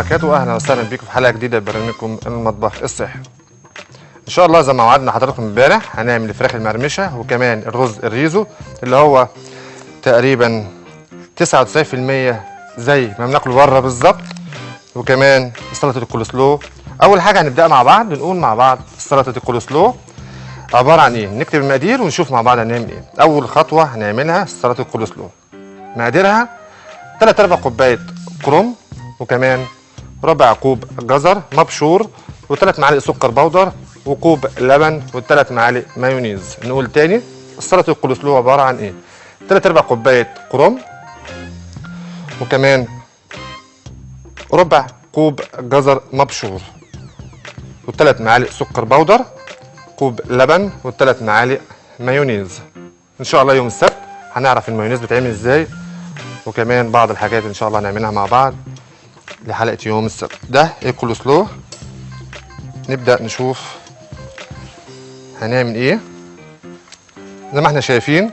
وبركاته. اهلا وسهلا بيكم في حلقه جديده ببرنامجكم المطبخ الصحي. ان شاء الله زي ما وعدنا حضراتكم امبارح هنعمل الفراخ المرمشه وكمان الرز الريزو اللي هو تقريبا 99% زي ما بناكله بره بالظبط، وكمان سلطه الكولسلو. اول حاجه هنبدا مع بعض نقول مع بعض سلطه الكولسلو عباره عن ايه، نكتب المقادير ونشوف مع بعض هنعمل ايه. اول خطوه هنعملها سلطه الكولسلو، مقاديرها 3/4 كوبايه كرنب، وكمان ربع كوب جزر مبشور، و3 معالق سكر بودر، وكوب لبن، و3 معالق مايونيز. نقول تاني سلطه الكولسلو عباره عن ايه، 3/4 كوبايه كرنب، وكمان ربع كوب جزر مبشور، و3 معالق سكر بودر، كوب لبن، و3 معالق مايونيز. ان شاء الله يوم السبت هنعرف المايونيز بيتعمل ازاي، وكمان بعض الحاجات ان شاء الله هنعملها مع بعض لحلقه يوم السبت. ده الكولسلو. نبدا نشوف هنعمل ايه. زي ما احنا شايفين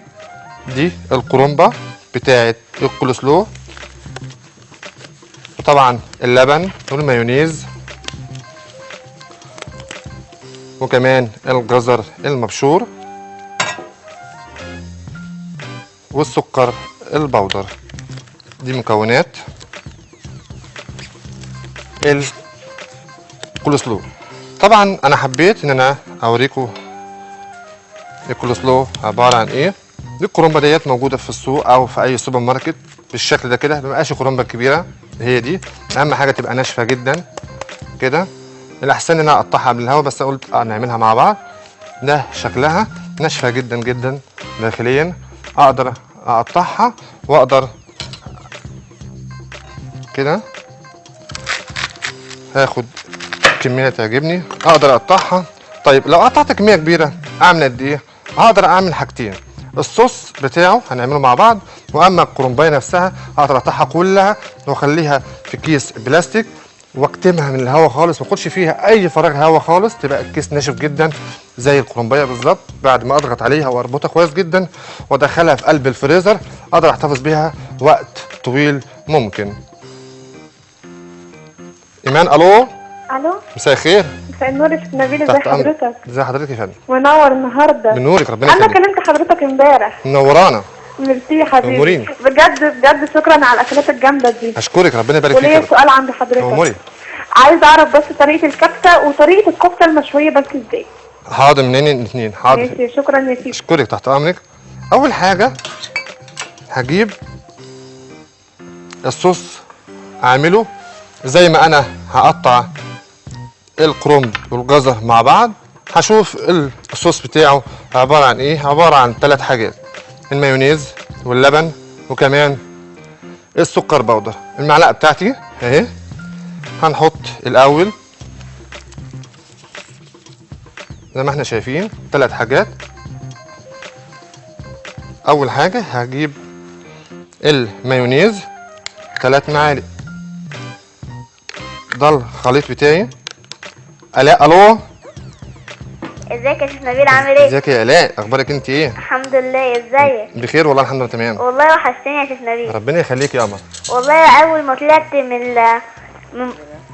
دي الكرنبه بتاعه الكولسلو، وطبعا اللبن والمايونيز، وكمان الجزر المبشور والسكر البودر. دي مكونات الكولسلو. طبعا انا حبيت ان انا اوريكم الكولسلو عباره عن ايه. دي الكرنبه ديت موجوده في السوق او في اي سوبر ماركت بالشكل ده كده، ما بقاش كرنبه كبيره، هي دي اهم حاجه تبقى ناشفه جدا كده. الاحسن ان انا اقطعها قبل الهوا، بس قلت نعملها مع بعض. ده شكلها ناشفه جدا جدا داخليا، اقدر اقطعها واقدر كده هاخد كميه تعجبني اقدر اقطعها. طيب لو قطعت كميه كبيره اعمل قد ايه؟ اقدر اعمل حاجتين، الصوص بتاعه هنعمله مع بعض، واما الكرنبايه نفسها اقدر اقطعها كلها واخليها في كيس بلاستيك واكتمها من الهواء خالص، ما اخدش فيها اي فراغ هواء خالص، تبقى الكيس ناشف جدا زي الكرنبايه بالظبط. بعد ما اضغط عليها واربطها كويس جدا وادخلها في قلب الفريزر اقدر احتفظ بيها وقت طويل ممكن. ايمان الو. الو، مساء الخير. مساء النور يا شيخ نبيل، ازي حضرتك؟ ازي حضرتك يا فندم؟ منور النهارده. بنورك، ربنا انا يخليك. كلمت حضرتك امبارح. منورانا. ميرسي يا حبيبي. أمورين. بجد بجد شكرا على الاكلات الجامده دي. اشكرك، ربنا يبارك فيك. وليا سؤال عند حضرتك. أموري. عايز اعرف بس طريقه الكبسه وطريقه الكفته المشويه بس ازاي؟ حاضر، منين الاثنين؟ حاضر. ماشي، شكرا يا سيدي. اشكرك، تحت امرك. اول حاجه هجيب الصوص اعمله زي ما انا هقطع الكرنب والجزر مع بعض. هشوف الصوص بتاعه عباره عن ايه. عباره عن 3 حاجات، المايونيز واللبن وكمان السكر بودر. المعلقه بتاعتي اهي. هنحط الاول زي ما احنا شايفين 3 حاجات. اول حاجه هجيب المايونيز 3 معالق. ده الخليط بتاعي. الاء الو. ازيك يا شيخ نبيل، عامل ايه؟ ازيك يا الاء، اخبارك انت ايه؟ الحمد لله، ازيك؟ بخير والله، الحمد لله تمام. والله وحشتني يا شيخ نبيل. ربنا يخليك يا قمر. والله اول ما طلعت من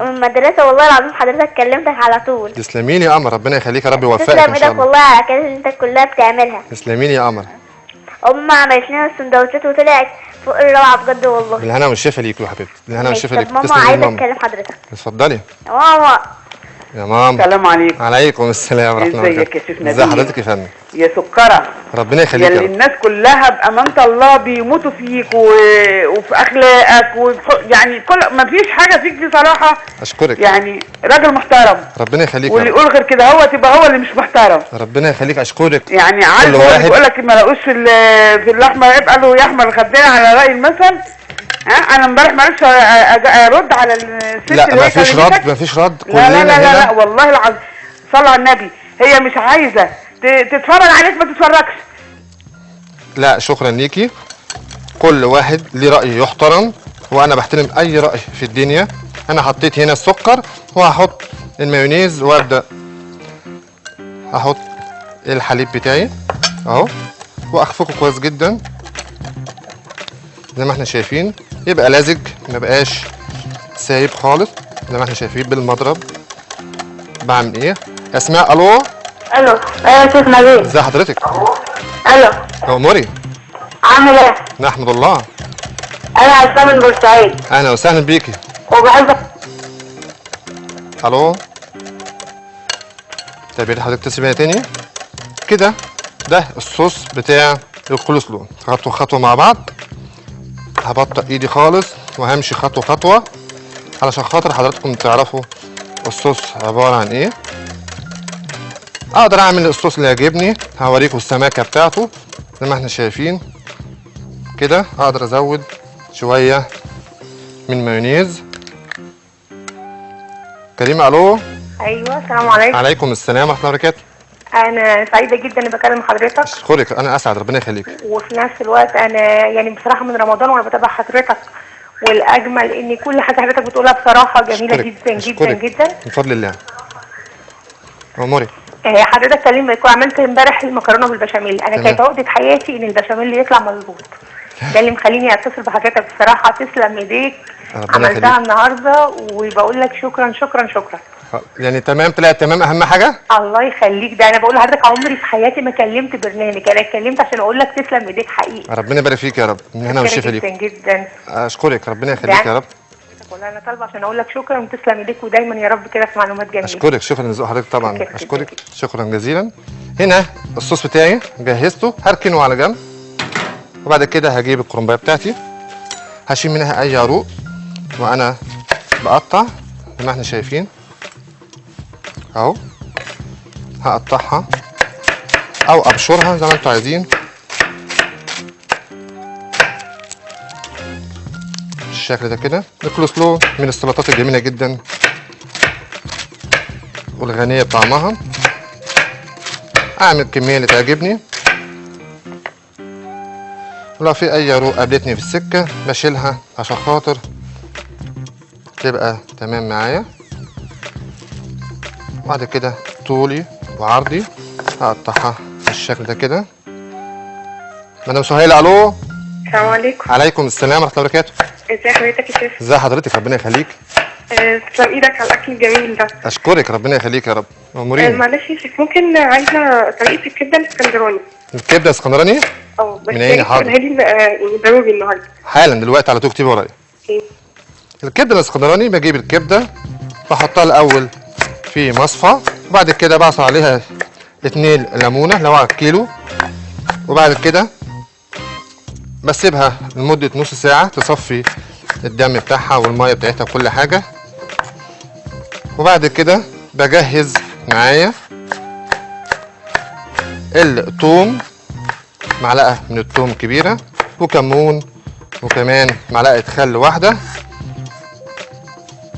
المدرسه والله العظيم حضرتك كلمتك على طول. تسلمي لي يا قمر، ربنا يخليك يا رب يوفقك تسلم ان شاء ايدك الله. والله على الأكلات اللي انت كلها بتعملها. تسلمي لي يا قمر. امي عملت لنا السندوتشات وطلعت فوق الروعه بجد والله. بالهنا والشفا ليك يا حبيبتي، بالهنا والشفا ليك. طب ماما تسلمي يا عايزه ماما. اتكلم حضرتك. اتفضلي يا ماما. يا ماما. السلام عليكم. عليكم السلام ورحمه الله وبركاته. ازيك يا شيخ نبيل؟ ازي حضرتك يا فندم؟ يا سكرة، ربنا يا يخليك يا اللي رب. الناس كلها بأمانة الله بيموتوا فيك وفي أخلاقك يعني كل ما فيش حاجة فيك بصراحة. اشكرك. يعني راجل محترم. ربنا يخليك واللي يا رب. يقول غير كده هو تبقى هو اللي مش محترم. ربنا يخليك، اشكرك. يعني عارف كل واحد يقول لك ما لقوش في اللحمة يبقى له يحمل الخدين على رأي المثل. ها انا امبارح ما عرفتش ارد على الست لا اللي ما هي فيش كلمتك. رد، ما فيش رد. لا لا لا لا, لا هنا والله العظيم صلى على النبي، هي مش عايزه تتفرج عليك ما تتفرجش. لا شكرا ليكي. كل واحد ليه رأي يحترم، وانا بحترم اي رأي في الدنيا. انا حطيت هنا السكر وهحط المايونيز وابدأ احط الحليب بتاعي اهو واخفقه كويس جدا زي ما احنا شايفين، يبقى لازج ما بقاش سايب خالص. زي ما احنا شايفين بالمضرب. بعمل ايه؟ اسماء الو. الو، ايوه يا شيخ نبيل. ازي حضرتك؟ الو، اموري. عامل ايه؟ نحمد الله. انا عصام من بورسعيد اهلا وسهلا بيكي. وبحبك. الو. طيب يا ريت حضرتك تسيبها تاني كده. ده الصوص بتاع الكولسلو، خطوه خطوه مع بعض. هبطئ ايدي خالص وهمشي خطوه خطوه علشان خاطر حضراتكم تعرفوا الصوص عباره عن ايه. اقدر اعمل الصوص اللي يعجبني. هوريكم السماكه بتاعته زي ما احنا شايفين كده. اقدر ازود شويه من مايونيز. كريمه الو. ايوه، السلام عليكم. عليكم السلام ورحمه الله وبركاته. انا سعيده جدا اني بكلم حضرتك، اشكرك، انا اسعد، ربنا يخليك. وفي نفس الوقت انا يعني بصراحه من رمضان وانا بتابع حضرتك، والاجمل ان كل حاجه حضرتك بتقولها بصراحه جميله أشكرك. جدا جدا أشكرك. جدا. من فضل الله. اموري. حضرتك كلمت وعملت امبارح المكرونه بالبشاميل. انا تمام. كانت عقده حياتي ان البشاميل يطلع مظبوط. ده اللي مخليني اتصل بحضرتك بصراحه. تسلم ايديك، ربنا عملتها يخليك. النهارده وبقول لك شكرا شكرا شكرا. يعني تمام، طلعت تمام، اهم حاجه. الله يخليك. ده انا بقول لحضرتك عمري في حياتي ما كلمت برنامج، انا اتكلمت عشان اقول لك تسلم ايديك حقيقي. ربنا يبارك فيك يا رب، من هنا والشفا جدا ليك. جدا. اشكرك، ربنا يخليك يا رب. والله انا طالبه عشان اقول لك شكرا وتسلم ايديك، ودايما يا رب كده في معلومات جميله. اشكرك، شكرا لذوق حضرتك طبعا. شكرا اشكرك جدا. شكرا جزيلا. هنا الصوص بتاعي جهزته، هركنه على جنب. وبعد كده هجيب الكرنبايه بتاعتي، هشيل منها اي عروق وانا بقطع زي ما احنا شايفين اهو. هقطعها او ابشرها زي ما انتوا عايزين بالشكل ده كده. الكولسلو من السلطات الجميله جدا والغنيه بطعمها. اعمل الكميه اللي تعجبني، ولو في اي عروق قابلتني في السكه بشيلها عشان خاطر تبقى تمام معايا. بعد كده طولي وعرضي هقطعها بالشكل ده كده. مدام سهيلة الو. السلام عليكم. عليكم السلام ورحمه الله وبركاته. ازي حضرتك يا شيخ؟ ازي حضرتك، ربنا يخليك. تسلم ايدك على الاكل الجميل ده. اشكرك، ربنا يخليك يا رب. اموريني. معلش يا شيخ، ممكن عايزه طريقه الكبده الاسكندراني. الكبده الاسكندراني بس من عيني، حاضر. يعني ضروري النهارده. حالا دلوقتي على طول اكتبي ورايا. اوكي. الكبده الاسكندراني بجيب الكبده بحطها الاول في مصفى، وبعد كده بعصر عليها 2 ليمونه لو على الكيلو، وبعد كده بسيبها لمده نص ساعه تصفي الدم بتاعها والميه بتاعتها وكل حاجه. وبعد كده بجهز معايا الثوم، معلقه من الثوم كبيره، وكمون، وكمان معلقه خل واحده،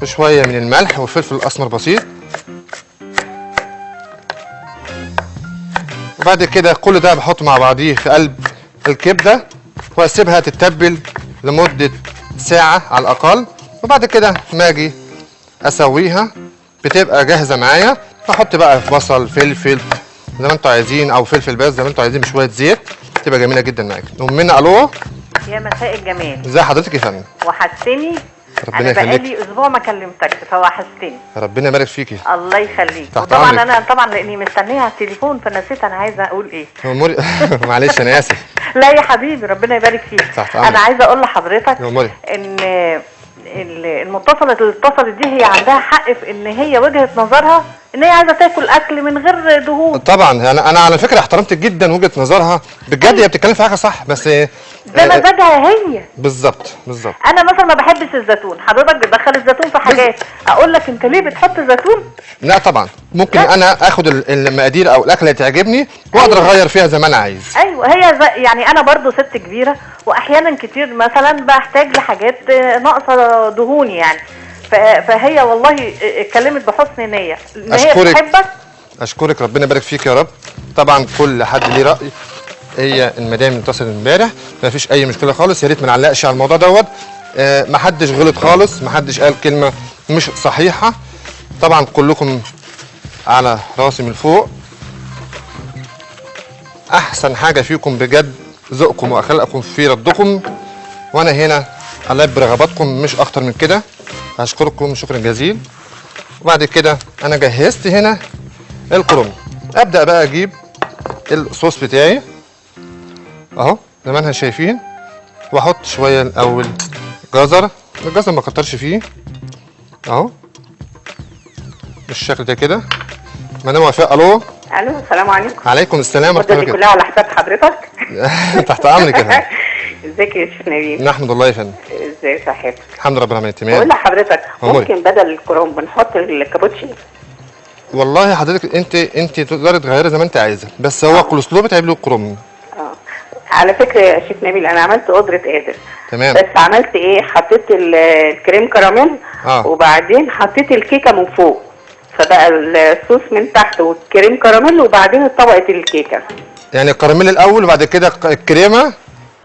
وشويه من الملح والفلفل الاسمر بسيط. وبعد كده كل ده بحطه مع بعضيه في قلب الكبده واسيبها تتبل لمده ساعه على الاقل. وبعد كده ما اجي اسويها بتبقى جاهزه معايا. بحط بقى بصل، فلفل زي ما انتوا عايزين، او فلفل بس زي ما انتوا عايزين، بشويه زيت، تبقى جميله جدا معاك. امنا الو. يا مساء الجمال. ازي حضرتك يا فندم؟ وحشتني. ربنا انا يخليك. بقالي اسبوع ما كلمتكش فوحشتني. ربنا يبارك فيكي. الله يخليك. تحت وطبعا أمرك. انا طبعا لاني مستنيه على التليفون فنسيت انا عايزه اقول ايه. اموري. معلش انا اسف. لا يا حبيبي، ربنا يبارك فيك. تحت أمرك. انا عايزه اقول لحضرتك أموري. ان المتصله اللي اتصلت دي هي عندها حق في ان هي وجهه نظرها ان هي عايزه تاكل اكل من غير دهون. طبعا انا على فكره احترمت جدا وجهه نظرها بجد. هي بتتكلم في حاجه صح، بس ده مزاجها هي. بالظبط بالظبط. انا مثلا ما بحبش الزيتون، حضرتك بتدخل الزيتون في حاجات، اقول لك انت ليه بتحط زيتون؟ لا طبعا ممكن لا. انا اخد المقادير او الاكله اللي تعجبني واقدر اغير فيها زي ما انا عايز. ايوه هي يعني انا برضو ست كبيره واحيانا كتير مثلا بحتاج لحاجات ناقصه دهون يعني. فهي والله اتكلمت بحسن نيه ان هي أشكرك. بتحبك. اشكرك، ربنا يبارك فيك يا رب. طبعا كل حد ليه راي. هي المدام اتصلت امبارح ما فيش اي مشكله خالص. يا ريت ما نعلقش على الموضوع دوت. ما حدش غلط خالص، ما حدش قال كلمه مش صحيحه. طبعا كلكم على راسي من فوق. احسن حاجه فيكم بجد ذوقكم واخلاقكم في ردكم، وانا هنا البي رغباتكم مش اكتر من كده. اشكركم شكرا جزيلا. وبعد كده انا جهزت هنا الكرنب، ابدا بقى اجيب الصوص بتاعي اهو زي ما احنا شايفين، واحط شويه الاول جزر، الجزر ما كترش فيه اهو بالشكل ده كده. مدام وفاء الو. الو السلام عليكم. عليكم السلام ورحمه الله دي كلها على حساب حضرتك. تحت امرك يا فندم. ازيك يا شيخ نبيل؟ نحمد الله يا فندم. ازاي صحتك؟ الحمد لله رب العالمين تمام. بقول لحضرتك أموري. ممكن بدل الكرنب نحط الكابوتشي؟ والله حضرتك انت تقدري تغيري زي ما انت عايزه، بس هو كولسلو بتعمل له الكرنب. على فكره يا شيخ نبيل انا عملت قدره قادر. تمام. بس عملت ايه؟ حطيت الكريم كراميل وبعدين حطيت الكيكه من فوق، فبقى الصوص من تحت والكريم كراميل وبعدين طبقه الكيكه. يعني الكراميل الاول وبعد كده الكريمه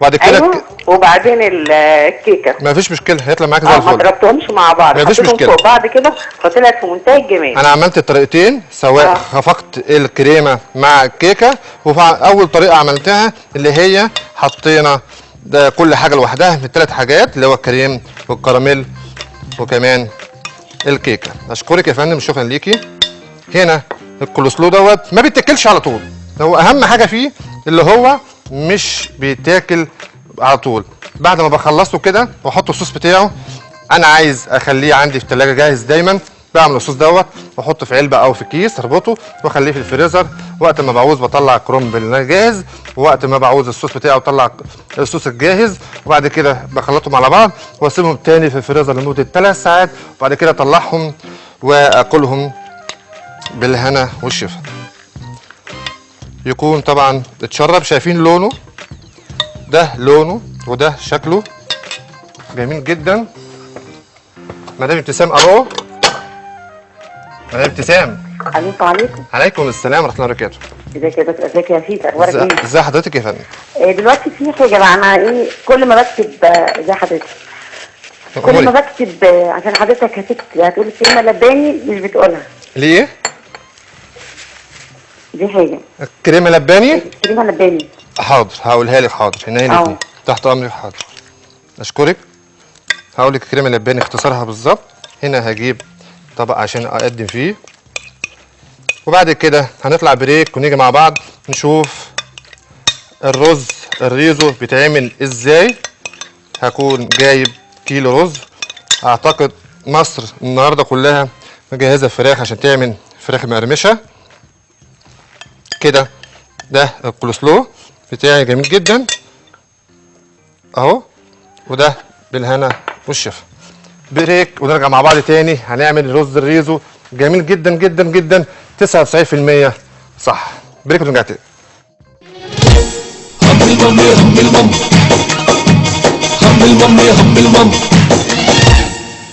وبعد كده أيوة. وبعدين الكيكه. ما فيش مشكله هيطلع معاك زي ما الفل. ضربتهمش مع بعض، مفيش حطيتهم مشكلة. فوق بعض كده فطلعت في منتهى الجمال. انا عملت الطريقتين سواء خفقت الكريمه مع الكيكه، واول طريقه عملتها اللي هي حطينا ده كل حاجه لوحدها في الثلاث حاجات اللي هو الكريم والكراميل وكمان الكيكه. اشكرك يا فندم شكرا ليكي. هنا الكولسلو دوت ما بيتاكلش على طول، هو اهم حاجه فيه اللي هو مش بيتاكل على طول. بعد ما بخلصه كده واحط الصوص بتاعه، انا عايز اخليه عندي في الثلاجه جاهز دايما، بعمل الصوص دوت واحطه في علبه او في كيس اربطه واخليه في الفريزر، وقت ما بعوز بطلع الكرنب الجاهز، ووقت ما بعوز الصوص بتاعه بطلع الصوص الجاهز، وبعد كده بخلطهم على بعض واسيبهم تاني في الفريزر لمده 3 ساعات، وبعد كده اطلعهم واكلهم بالهنا والشفا. يكون طبعا اتشرب، شايفين لونه ده، لونه وده شكله جميل جدا. مدام ابتسام الو. مدام ابتسام. السلام عليكم. عليكم السلام ورحمه الله وبركاته. ازيك يا دكتور؟ ازيك يا فيفا؟ اخبارك ايه؟ ازي حضرتك يا فندم؟ دلوقتي في حاجه بقى، انا ايه كل ما بكتب ازي حضرتك، كل ما بكتب عشان حضرتك هتقول الكلمه لباني مش بتقولها. ليه؟ دي حاجه. الكريمه لباني؟ الكلمه لباني. حاضر هقولها لك، حاضر هنا ليكي تحت امرك. حاضر اشكرك. هقول لك الكريمه اللباني اختصارها بالظبط. هنا هجيب طبق عشان اقدم فيه، وبعد كده هنطلع بريك ونيجي مع بعض نشوف الرز الريزو بيتعمل ازاي. هكون جايب كيلو رز، اعتقد مصر النهارده كلها مجهزه فراخ عشان تعمل فراخ مقرمشه كده. ده الكولسلو بتاعي جميل جدا اهو، وده بالهنا والشفا. بريك ونرجع مع بعض تاني. هنعمل رز الريزو جميل جدا جدا جدا 99% صح. بريك ونرجع تاني. هم المام يا هم المام، هم المام يا هم المام،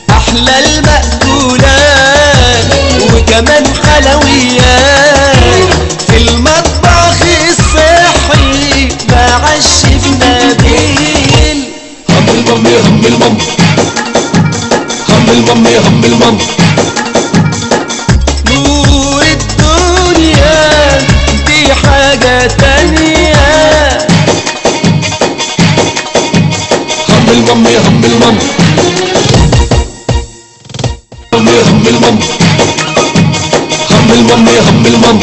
احلى المأكولات وكمان حلويات في المطبخ الصحي مع الشيف نبيل. هم المام يا هم المام، هم المام يا هم المام، نور الدنيا دي حاجة تانية. هم المام يا هم المام، هم يا هم المام، هم المام يا هم المام،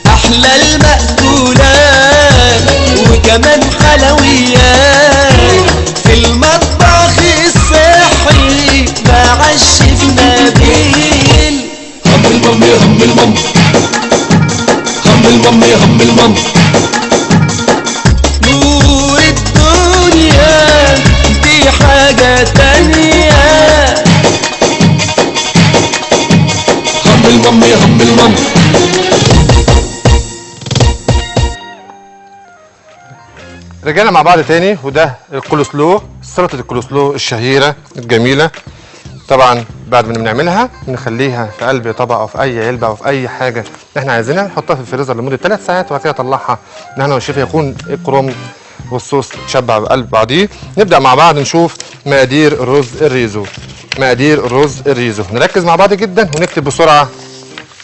احلى المأكولات وكمان حلويات في المطبخ الصحي مع الشيف نبيل. هم المام يا هم المام، هم المام يا هم المام، نور الدنيا دي حاجة تانية. هم المام يا هم المام. رجعنا مع بعض تاني، وده الكولسلو، سلطه الكولسلو الشهيره الجميله. طبعا بعد ما بنعملها نخليها في قلب طبق او في اي علبه او في اي حاجه احنا عايزينها، نحطها في الفريزر لمده 3 ساعات وبعد كده نطلعها ان احنا والشيف يكون الكرنب والصوص تشبع بقلب بعضيه. نبدا مع بعض نشوف مقادير الرز الريزو. مقادير الرز الريزو نركز مع بعض جدا ونكتب بسرعه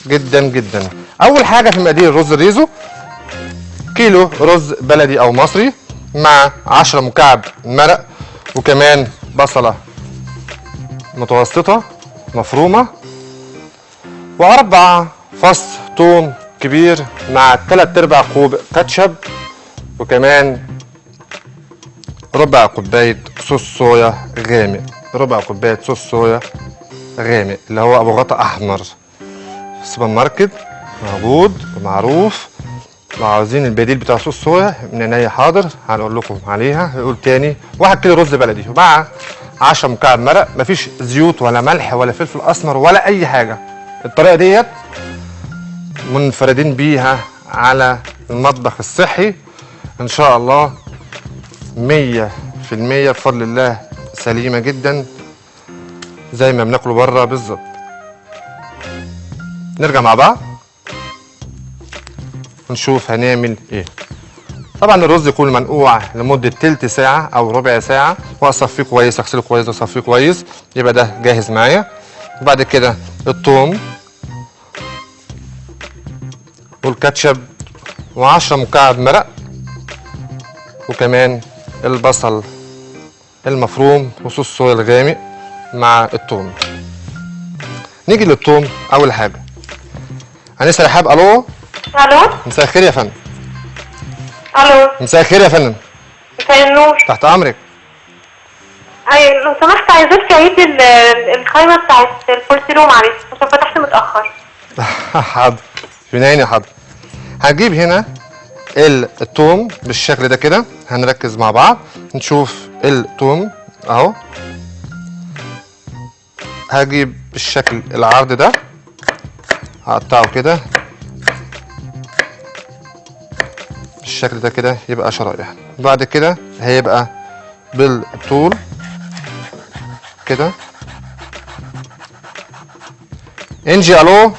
جدا جدا. اول حاجه في مقادير الرز الريزو كيلو رز بلدي او مصري مع 10 مكعب مرق، وكمان بصله متوسطة مفرومة، و4 فص توم كبير مع 3/4 كوب كاتشب، وكمان ربع كوباية صوص صويا غامق، ربع كوباية صوص صويا غامق اللي هو ابو غطا احمر في السوبر ماركت موجود ومعروف. لو عاوزين البديل بتاع صوص صويا من عينيا حاضر، هنقول لكم عليها. هنقول تاني 1 كيلو رز بلدي ومع 10 مكعب مرق، مفيش زيوت ولا ملح ولا فلفل اسمر ولا اي حاجه. الطريقه ديت منفردين بيها على المطبخ الصحي ان شاء الله 100% بفضل الله، سليمه جدا زي ما بناكله بره بالظبط. نرجع مع بعض ونشوف هنعمل ايه. طبعا الرز يكون منقوع لمده تلت ساعه او ربع ساعه، واصفيه كويس، اغسله كويس واصفيه كويس، يبقى ده جاهز معايا. وبعد كده الثوم والكاتشب و10 مكعب مرق، وكمان البصل المفروم وصوص صويا الغامق مع الثوم. نيجي للثوم. اول حاجه هنسال رحاب. الو الو، مساء الخير يا فندم. الو، مساء الخير يا فندم. مساء النور. تحت امرك. ايوه لو سمحت عايزاك تعيد القايمه بتاعت الفولسيرو معلش عشان فتحت متاخر. حاضر في عيني حاضر. هنجيب هنا الثوم بالشكل ده كده، هنركز مع بعض نشوف الثوم اهو. هجيب بالشكل العرض ده، هقطعه كده بالشكل ده كده يبقى شرايح. بعد كده هيبقى بالطول كده. انجي الو.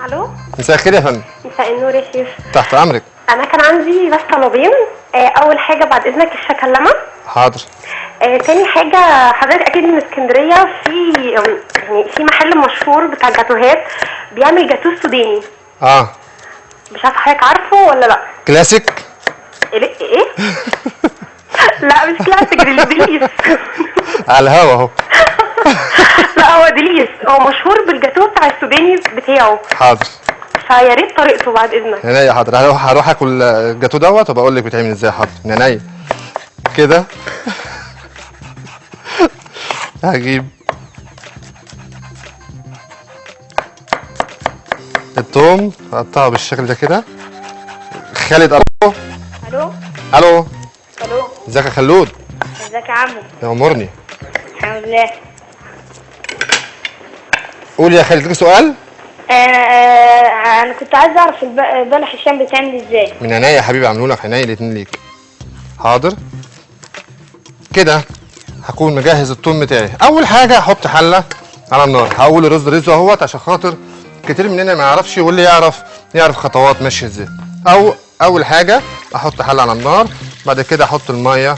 الو، مساء الخير يا فندم. مساء النور يا شيف. تحت امرك. انا كان عندي بس طلبين. اول حاجه بعد اذنك الشكلمه. حاضر. تاني حاجه حضرتك اكيد من اسكندريه، في محل مشهور بتاع جاتوهات بيعمل جاتوه سوداني. مش عارفه حضرتك عارفه ولا لا؟ كلاسيك. ايه؟ لا مش كلاسيك، ديليس. على الهوا اهو. لا هو ديليس، هو مشهور بالجاتوه بتاع السوداني بتاعه. حاضر. فيا ريت طريقته بعد اذنك. عينيا حاضر. هروح اكل الجاتو دوت وبقول لك بيتعمل ازاي. حاضر عينيا كده. هجيب الثوم اقطعه بالشكل ده كده. خالد الو. الو. الو. الو. ازيك يا خلود؟ ازيك يا عمو؟ يأمرني. الحمد لله. قول يا خالد، ليك سؤال؟ انا كنت عايز اعرف بلح الشام بيتعمل ازاي. من عينيا يا حبيبي، عاملوا لك عينيا الاتنين ليك. حاضر. كده هكون مجهز الثوم بتاعي. اول حاجه هحط حله على النار، هقول الرز رزه اهوت عشان خاطر كتير مننا ما يعرفش، واللي يعرف خطوات ماشيه ازاي. اول حاجه احط حله على النار، بعد كده احط الميه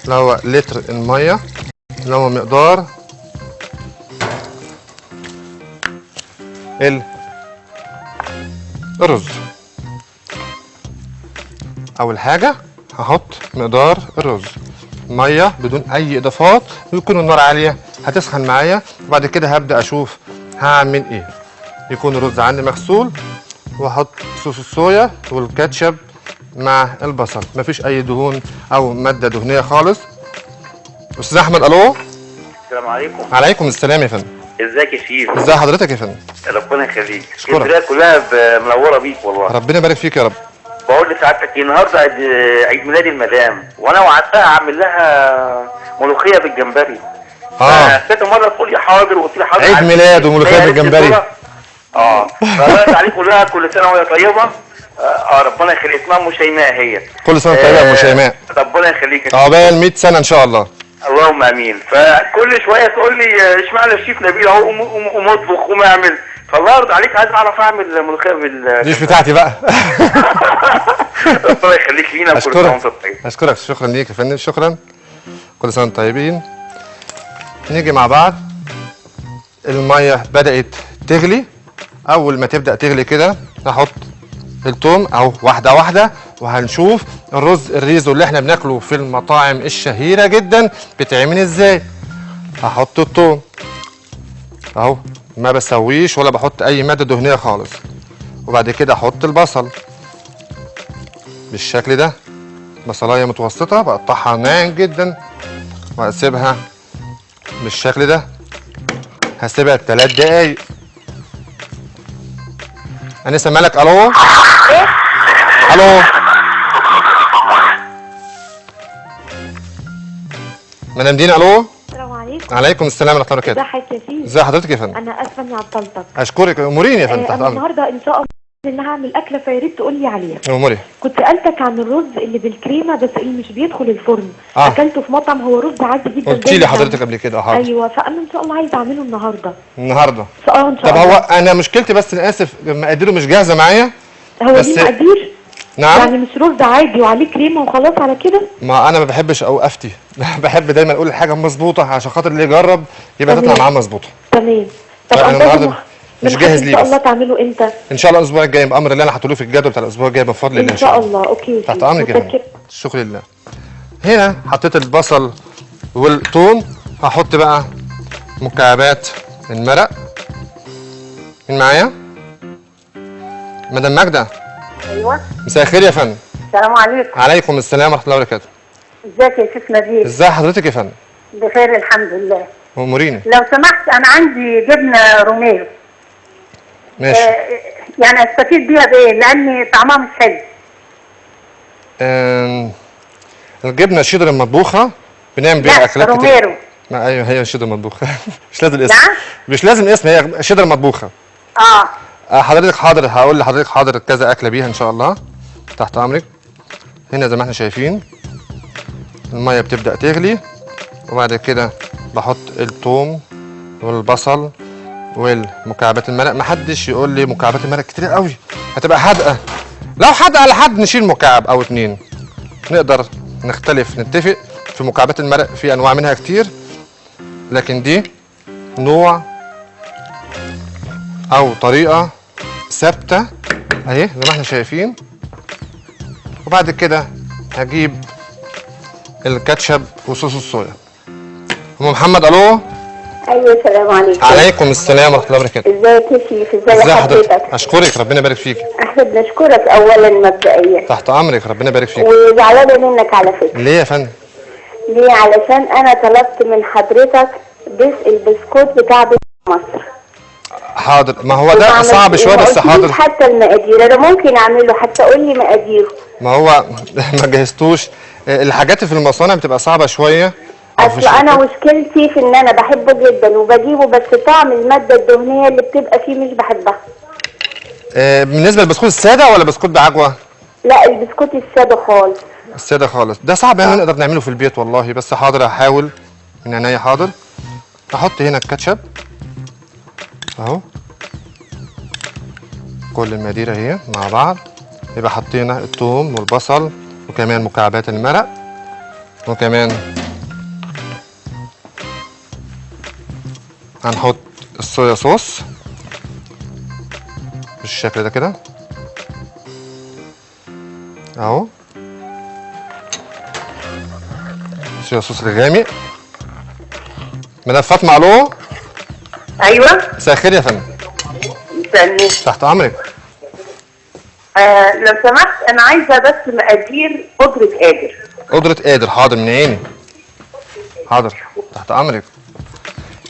اللي هو لتر الميه اللي هو مقدار الرز. اول حاجه هحط مقدار الرز، ميه بدون اي اضافات، ويكون النار عاليه هتسخن معايا. وبعد كده هبدا اشوف هعمل ايه. يكون الرز عندي مغسول، واحط صوص الصويا والكاتشب مع البصل، مفيش اي دهون او ماده دهنيه خالص. استاذ احمد الو. السلام عليكم. عليكم السلام يا فندم. ازيك يا شيف؟ ازي حضرتك يا فندم؟ ربنا يخليك. اسكندريه كلها منوره بيك والله. ربنا يبارك فيك يا رب. بقول لسعادتك النهارده عيد ميلاد المدام، وانا وعدتها اعمل لها ملوخيه بالجمبري. كذا مره تقول لي حاضر، وقلت لي حاضر. عيد ميلاد وملوخيه بالجمبري. فردت عليك كلها كل سنه وهي طيبه. ربنا يخليك. اسمها ام شيماء هي. كل سنه طيبه يا ام شيماء. ربنا يخليك. عقبال 100 سنه ان شاء الله. اللهم امين. فكل شويه تقول لي اشمعنى الشيف نبيل اهو قوم اطبخ قوم اعمل. فالله يرضى عليك عايز اعرف اعمل ملوخيه دي مش بتاعتي بقى. ربنا يخليك لينا وكل سنه وانت طيب. اشكرك، شكرا ليك يا فندم، شكرا. كل سنه وانتم طيبين. نيجي مع بعض. الميه بدات تغلي. اول ما تبدا تغلي كده هحط الثوم اهو واحده واحده، وهنشوف الريزو اللي احنا بناكله في المطاعم الشهيره جدا بيتعمل ازاي. هحط الثوم اهو، ما بسويش ولا بحط اي ماده دهنيه خالص. وبعد كده احط البصل بالشكل ده، بصلايه متوسطه بقطعها ناعم جدا واسيبها بالشكل ده. هسيبها 3 دقايق. انسه مالك؟ الو الو مدام دينا. الو السلام عليكم. عليكم السلام ورحمه الله وبركاته. ازي حضرتك يا سيدي؟ ازي حضرتك يا فندم؟ انا اسفه اني عطلتك. اشكرك، اموريني يا فندم. تحت انا امرك. النهارده ان شاء الله ان هعمل اكله، فيا ريت تقول لي عليها. اموري. كنت سالتك عن الرز اللي بالكريمه بس اللي مش بيدخل الفرن. اكلته في مطعم، هو رز عادي جدا. قلت لي حضرتك قبل كده. حاضر. ايوه، فانا ان شاء الله عايزه اعمله النهارده. ان شاء الله. طب هو انا مشكلتي بس انا اسف مقاديره مش جاهزه معايا. هو بس دي مقادير؟ نعم. يعني مش رز عادي وعليه كريمه وخلاص على كده؟ ما انا ما بحبش او افتي بحب دايما اقول الحاجه مظبوطه عشان خاطر اللي يجرب يبقى تطلع معاه مظبوطه. تمام. طب انا النهارده مش جاهز ليه. ان شاء الله تعمله امتى؟ ان شاء الله الاسبوع الجاي بامر الله. انا هحطه في الجدول بتاع الاسبوع الجاي بفضل الله. ان شاء الله. اوكي. تحت امرك يا فندم. شكرا لله. هنا حطيت البصل والثوم. هحط بقى مكعبات المرق. مين معايا؟ مدام ماجده. ايوه. مساء الخير يا فندم. السلام عليكم. عليكم السلام ورحمه الله وبركاته. ازيك يا شيخ نبيل؟ ازي حضرتك يا فندم؟ بخير الحمد لله. اموريني. لو سمحت انا عندي جبنه روميو. ماشي. يعني استفيد بيها بايه؟ لان طعمها مش حلو. الجبنه الشيدر المطبوخه بنعمل بيها اكلات كتير. روميرو. ما ايوه هي الشيدر المطبوخه مش لازم اسم. نعم؟ مش لازم اسم، هي شيدر مطبوخه. حضرتك حاضر، هقول لحضرتك حاضر كذا اكله بيها ان شاء الله. تحت امرك. هنا زي ما احنا شايفين الميه بتبدا تغلي، وبعد كده بحط الثوم والبصل والمكعبات المرق. محدش يقول لي مكعبات المرق كتير قوي هتبقى حادقه. لو حادقه لحد نشيل مكعب او 2. نقدر نختلف نتفق في مكعبات المرق، في انواع منها كتير، لكن دي نوع او طريقه ثابته اهي زي ما احنا شايفين. وبعد كده هجيب الكاتشب وصوص الصويا. ام محمد. الو. ايوه السلام عليكم. عليكم السلام ورحمه الله وبركاته. ازيك يا شيخ؟ ازي حضرتك؟ اشكرك، ربنا يبارك فيك. احنا بنشكرك اولا مبدئيا. تحت امرك، ربنا يبارك فيك. وزعلانه منك على فكره. ليه يا فندم؟ ليه؟ علشان انا طلبت من حضرتك البسكوت بتاع بيت مصر. حاضر. ما هو ده صعب شويه بس حاضر. حتى المقادير انا ممكن اعمله، حتى قول لي مقاديره. ما هو ما جهزتوش. الحاجات في المصانع بتبقى صعبه شويه. اصل انا مشكلتي في ان انا بحبه جدا وبجيبه، بس طعم الماده الدهنيه اللي بتبقى فيه مش بحبها. بالنسبه للبسكوت الساده ولا بسكوت بعجوه؟ لا البسكوت الساده خالص. الساده خالص ده صعب يعني نقدر نعمله في البيت والله، بس حاضر هحاول من عينيا. حاضر. احط هنا الكاتشب اهو، كل المقادير اهي مع بعض. يبقى حطينا الثوم والبصل وكمان مكعبات المرق وكمان هنحط الصويا صوص بالشكل ده كده اهو. صويا صوص الغامق. مدام فاطمه. الو. ايوه. مساء الخير يا فندم. تحت امرك. لو سمحت انا عايزه بس مقادير قدره قادر. قدره قادر. حاضر من عيني. حاضر تحت امرك.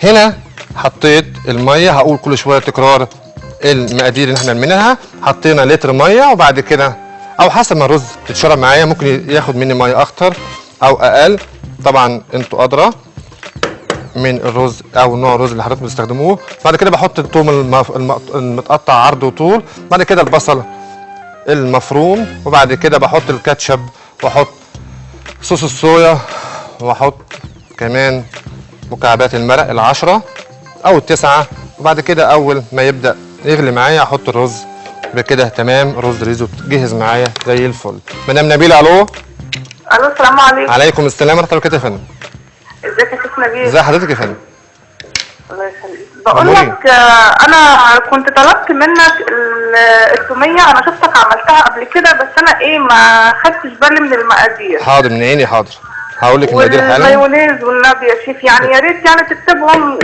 هنا حطيت الميه، هقول كل شويه تكرار المقادير اللي احنا عاملينها. حطينا لتر ميه، وبعد كده او حسب ما الرز تتشرب معايا ممكن ياخد مني ميه اكتر او اقل، طبعا انتوا ادرى من الرز او نوع الرز اللي حضراتكم بتستخدموه. بعد كده بحط الثوم المتقطع عرض وطول، بعد كده البصل المفروم، وبعد كده بحط الكاتشب واحط صوص الصويا واحط كمان مكعبات المرق ال10 او ال9، وبعد كده اول ما يبدا يغلي معايا احط الرز. بكده تمام، رز ريزو جهز معايا زي الفل. مدام نبيله. الو. الو السلام عليكم. عليكم السلام ورحمه الله وبركاته يا فندم. ازيك يا شيخ نبيل؟ ازي حضرتك يا فندم؟ الله يخليك. بقول لك انا كنت طلبت منك التوميه، انا شفتك عملتها قبل كده بس انا ما خدتش بالي من المقادير. حاضر من عيني. حاضر هقول لك المقادير حالا. والمايونيز والنبي يا شيف، يعني يا ريت يعني تكتبهم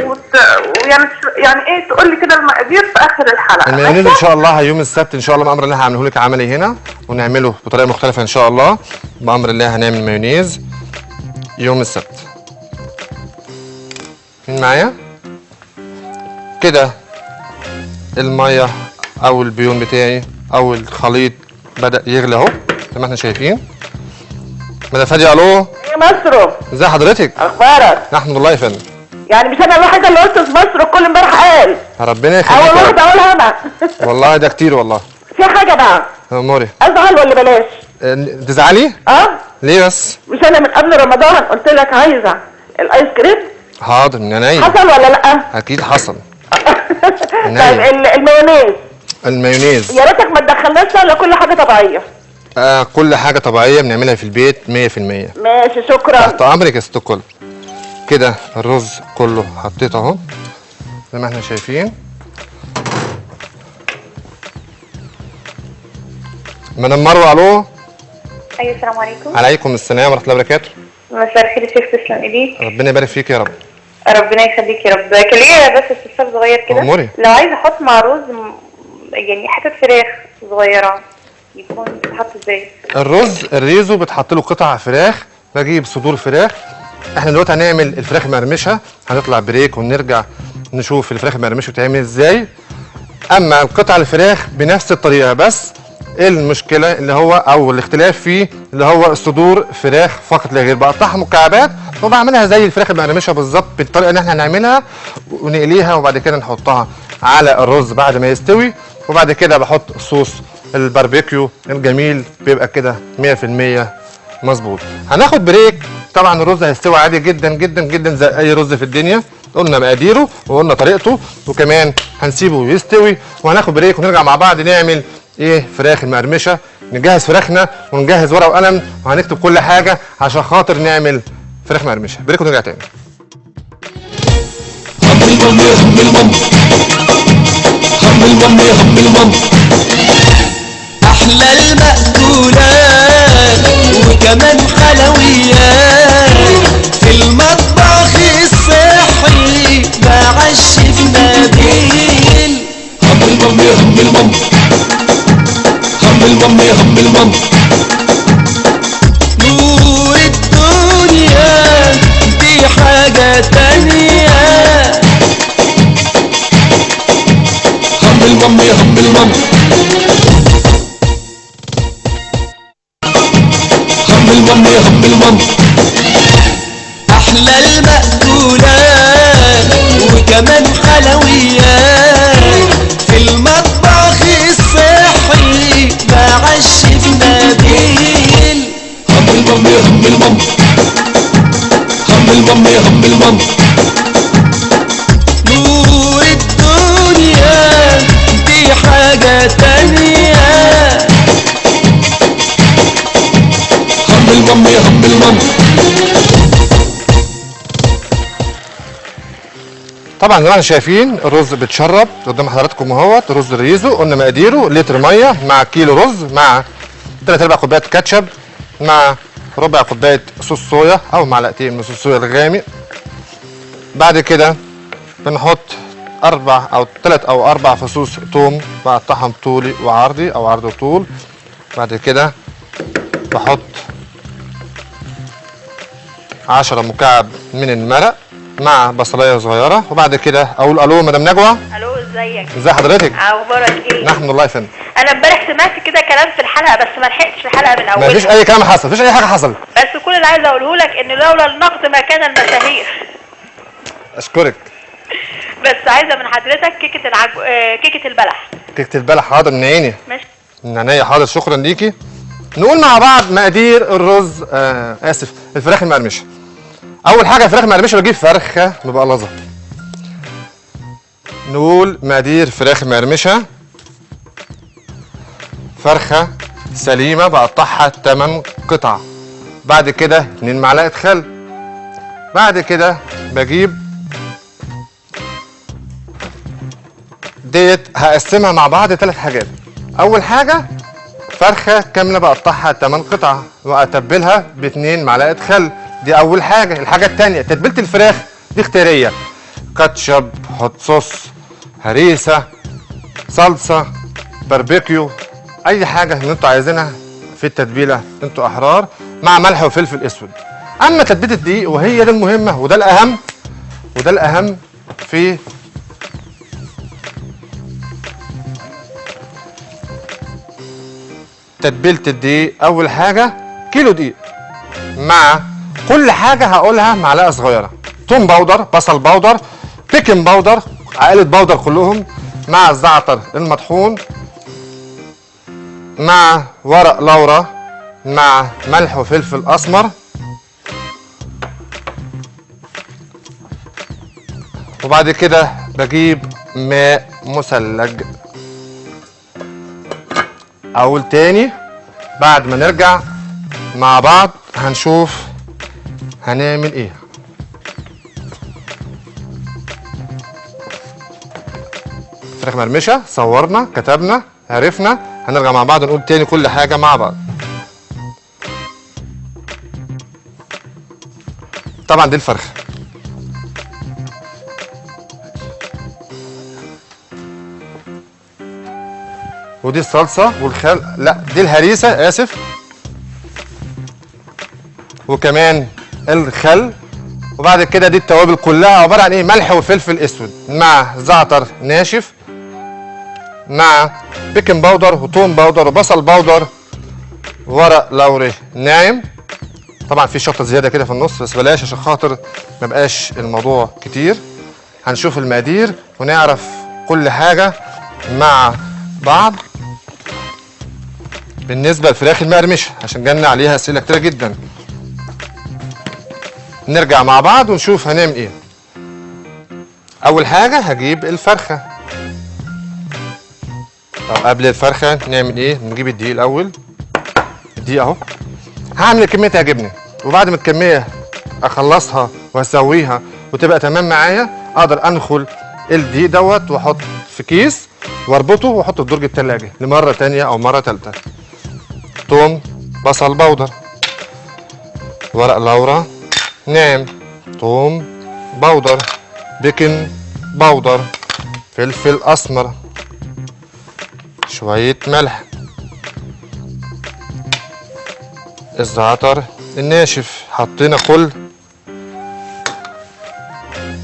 يعني ايه تقول لي كده المقادير في اخر الحلقه. المايونيز ان شاء الله يوم السبت ان شاء الله بامر الله هعمله لك عملي هنا، ونعمله بطريقه مختلفه ان شاء الله بامر الله. هنعمل مايونيز يوم السبت. مين معايا؟ كده الميه او البيون بتاعي او الخليط بدأ يغلي اهو زي ما احنا شايفين. مدام فادية الو. يا مصر، ازي حضرتك؟ اخبارك؟ نحمد الله يا فندم. يعني مش انا الوحيده اللي قلت في مصر الكل امبارح قال. ربنا يخليك. اول واحده اقولها انا. والله ده كتير والله. في حاجه بقى. اموري. ازعل ولا بلاش؟ تزعلي؟ ليه بس؟ مش انا من قبل رمضان قلت لك عايزه الايس كريم؟ حاضر من عينيا. حصل ولا لا؟ اكيد حصل. طيب المايونيز. المايونيز يا ريتك ما تدخلناش ولا كل حاجه طبيعيه. كل حاجه طبيعيه بنعملها في البيت 100%. ماشي شكرا. تحت امرك يا ست الكل. كده الرز كله حطيته اهو زي ما احنا شايفين. مدام مروه الو. ايوه السلام عليكم. عليكم السلام ورحمه الله وبركاته. مساء الخير يا شيخ، تسلم ايديك. ربنا يبارك فيك يا رب. ربنا يخليك يا رب. كان ليا بس استفسار صغير كده. أموري. لو عايزه احط مع رز يعني حتت فراخ صغيره يكون بيتحط ازاي؟ الرز الريزو بتحط له قطع فراخ، بجيب صدور فراخ. احنا دلوقتي هنعمل الفراخ المقرمشه، هنطلع بريك ونرجع نشوف الفراخ المقرمشه بتتعمل ازاي. اما قطع الفراخ بنفس الطريقه، بس المشكله اللي هو او الاختلاف فيه اللي هو صدور فراخ فقط لا غير. بقطعها مكعبات وبعملها زي الفراخ المقرمشه بالظبط بالطريقه اللي احنا هنعملها ونقليها، وبعد كده نحطها على الرز بعد ما يستوي. وبعد كده بحط صوص الباربيكيو الجميل، بيبقى كده 100% مظبوط. هناخد بريك. طبعا الرز هيستوي عادي جدا جدا جدا زي اي رز في الدنيا، قلنا مقاديره وقلنا طريقته وكمان هنسيبه يستوي. وهناخد بريك ونرجع مع بعض نعمل ايه؟ فراخ المقرمشه. نجهز فراخنا ونجهز ورقه وقلم وهنكتب كل حاجه عشان خاطر نعمل فراخ مقرمشه. بريك ونرجع تاني. احلى المأكولات وكمان حلويات في المطبخ الصحي مع الشيف نبيل. هم المام يا هم المام، هم المام يا هم المام، نور الدنيا دي حاجة تانية. هم المام يا هم المام، هم المام يا هم المام. احلى المأكولات وكمان حلويات في المطبخ الصحي مع الشيف نبيل. هم المام يا هم المام، هم المام يا هم المام، نور الدنيا دي حاجة تانية. هم المام يا هم المام. طبعا زي ما احنا شايفين الرز بيتشرب قدام حضراتكم اهوت. رز الريزو قلنا مقاديره لتر ميه مع كيلو رز مع 3/4 كوبايه كاتشب مع ربع كوبايه صوص صويا او معلقتين من صوص صويا الغامق. بعد كده بنحط 4 أو 3 أو 4 فصوص توم بقطعهم طولي وعرضي او عرض وطول. بعد كده بحط 10 مكعب من المرق مع بصلايه صغيره. وبعد كده اقول الو مدام نجوى. الو ازيك؟ ازي حضرتك؟ اخبارك ايه؟ نحمد الله يا فندم. انا امبارح سمعت كده كلام في الحلقه بس ما لحقتش الحلقه من اولها. مفيش اي كلام حصل، مفيش اي حاجه حصلت. بس كل اللي عايزه اقوله لك ان لولا النقد ما كان المشاهير. اشكرك. بس عايزه من حضرتك كيكه البلح. كيكه البلح حاضر من عيني. ماشي. من عينيا حاضر، شكرا ليكي. نقول مع بعض مقادير الرز اسف الفراخ المقرمشه. اول حاجه الفراخ المقرمشه بجيب فرخه مبقلظه. نقول مقادير فراخ مقرمشه. فرخه سليمه بقطعها 8 قطع. بعد كده 2 معلقه خل. بعد كده بجيب ديت هقسمها مع بعض 3 حاجات. اول حاجه فرخه كامله بقطعها 8 قطع واتبلها ب2 معلقه خل. دي اول حاجه. الحاجه الثانيه تتبيله الفراخ دي اختياريه، كاتشب، هوت صوص، هريسه، صلصه، باربيكيو، اي حاجه اللي انتوا عايزينها في التتبيله انتوا احرار، مع ملح وفلفل اسود. اما تتبيله الدقيق وهي دي المهمه وده الاهم، وده الاهم في تتبيله الدقيق. اول حاجه كيلو دقيق مع كل حاجه هقولها معلقه صغيره، توم باودر، بصل باودر، بيكنج باودر، عقالة باودر كلهم، مع الزعتر المطحون، مع ورق لورا، مع ملح وفلفل اسمر، وبعد كده بجيب ماء مثلج. اقول تاني بعد ما نرجع مع بعض هنشوف هنعمل ايه. فراخ مرمشه، صورنا، كتبنا، عرفنا، هنرجع مع بعض نقول تاني كل حاجه مع بعض. طبعا دي الفرخه، ودي الصلصه والخل، لا دي الهريسه، اسف، وكمان الخل. وبعد كده دي التوابل كلها عباره عن ايه؟ ملح وفلفل اسود مع زعتر ناشف، مع بيكنج باودر وتوم باودر وبصل باودر، ورق لوري ناعم. طبعا في شطه زياده كده في النص بس بلاش عشان خاطر ما بقاش الموضوع كتير. هنشوف المقادير ونعرف كل حاجه مع بعض. بالنسبه للفراخ المقرمشه عشان جالنا عليها اسئله كتير جدا، نرجع مع بعض ونشوف هنعمل ايه. اول حاجه هجيب الفرخه. طب قبل الفرخه نعمل ايه؟ نجيب الدقيق الاول. الدقيق اهو، هعمل الكميه تعجبني، وبعد ما الكميه اخلصها واسويها وتبقى تمام معايا اقدر انخل الدقيق دوت واحط في كيس واربطه واحطه في درج التلاجة لمره تانيه او مره تالته. توم، بصل باودر، ورق لورا ناعم، توم باودر، بيكنج باودر، فلفل اسمر، شويه ملح، الزعتر الناشف. حطينا كل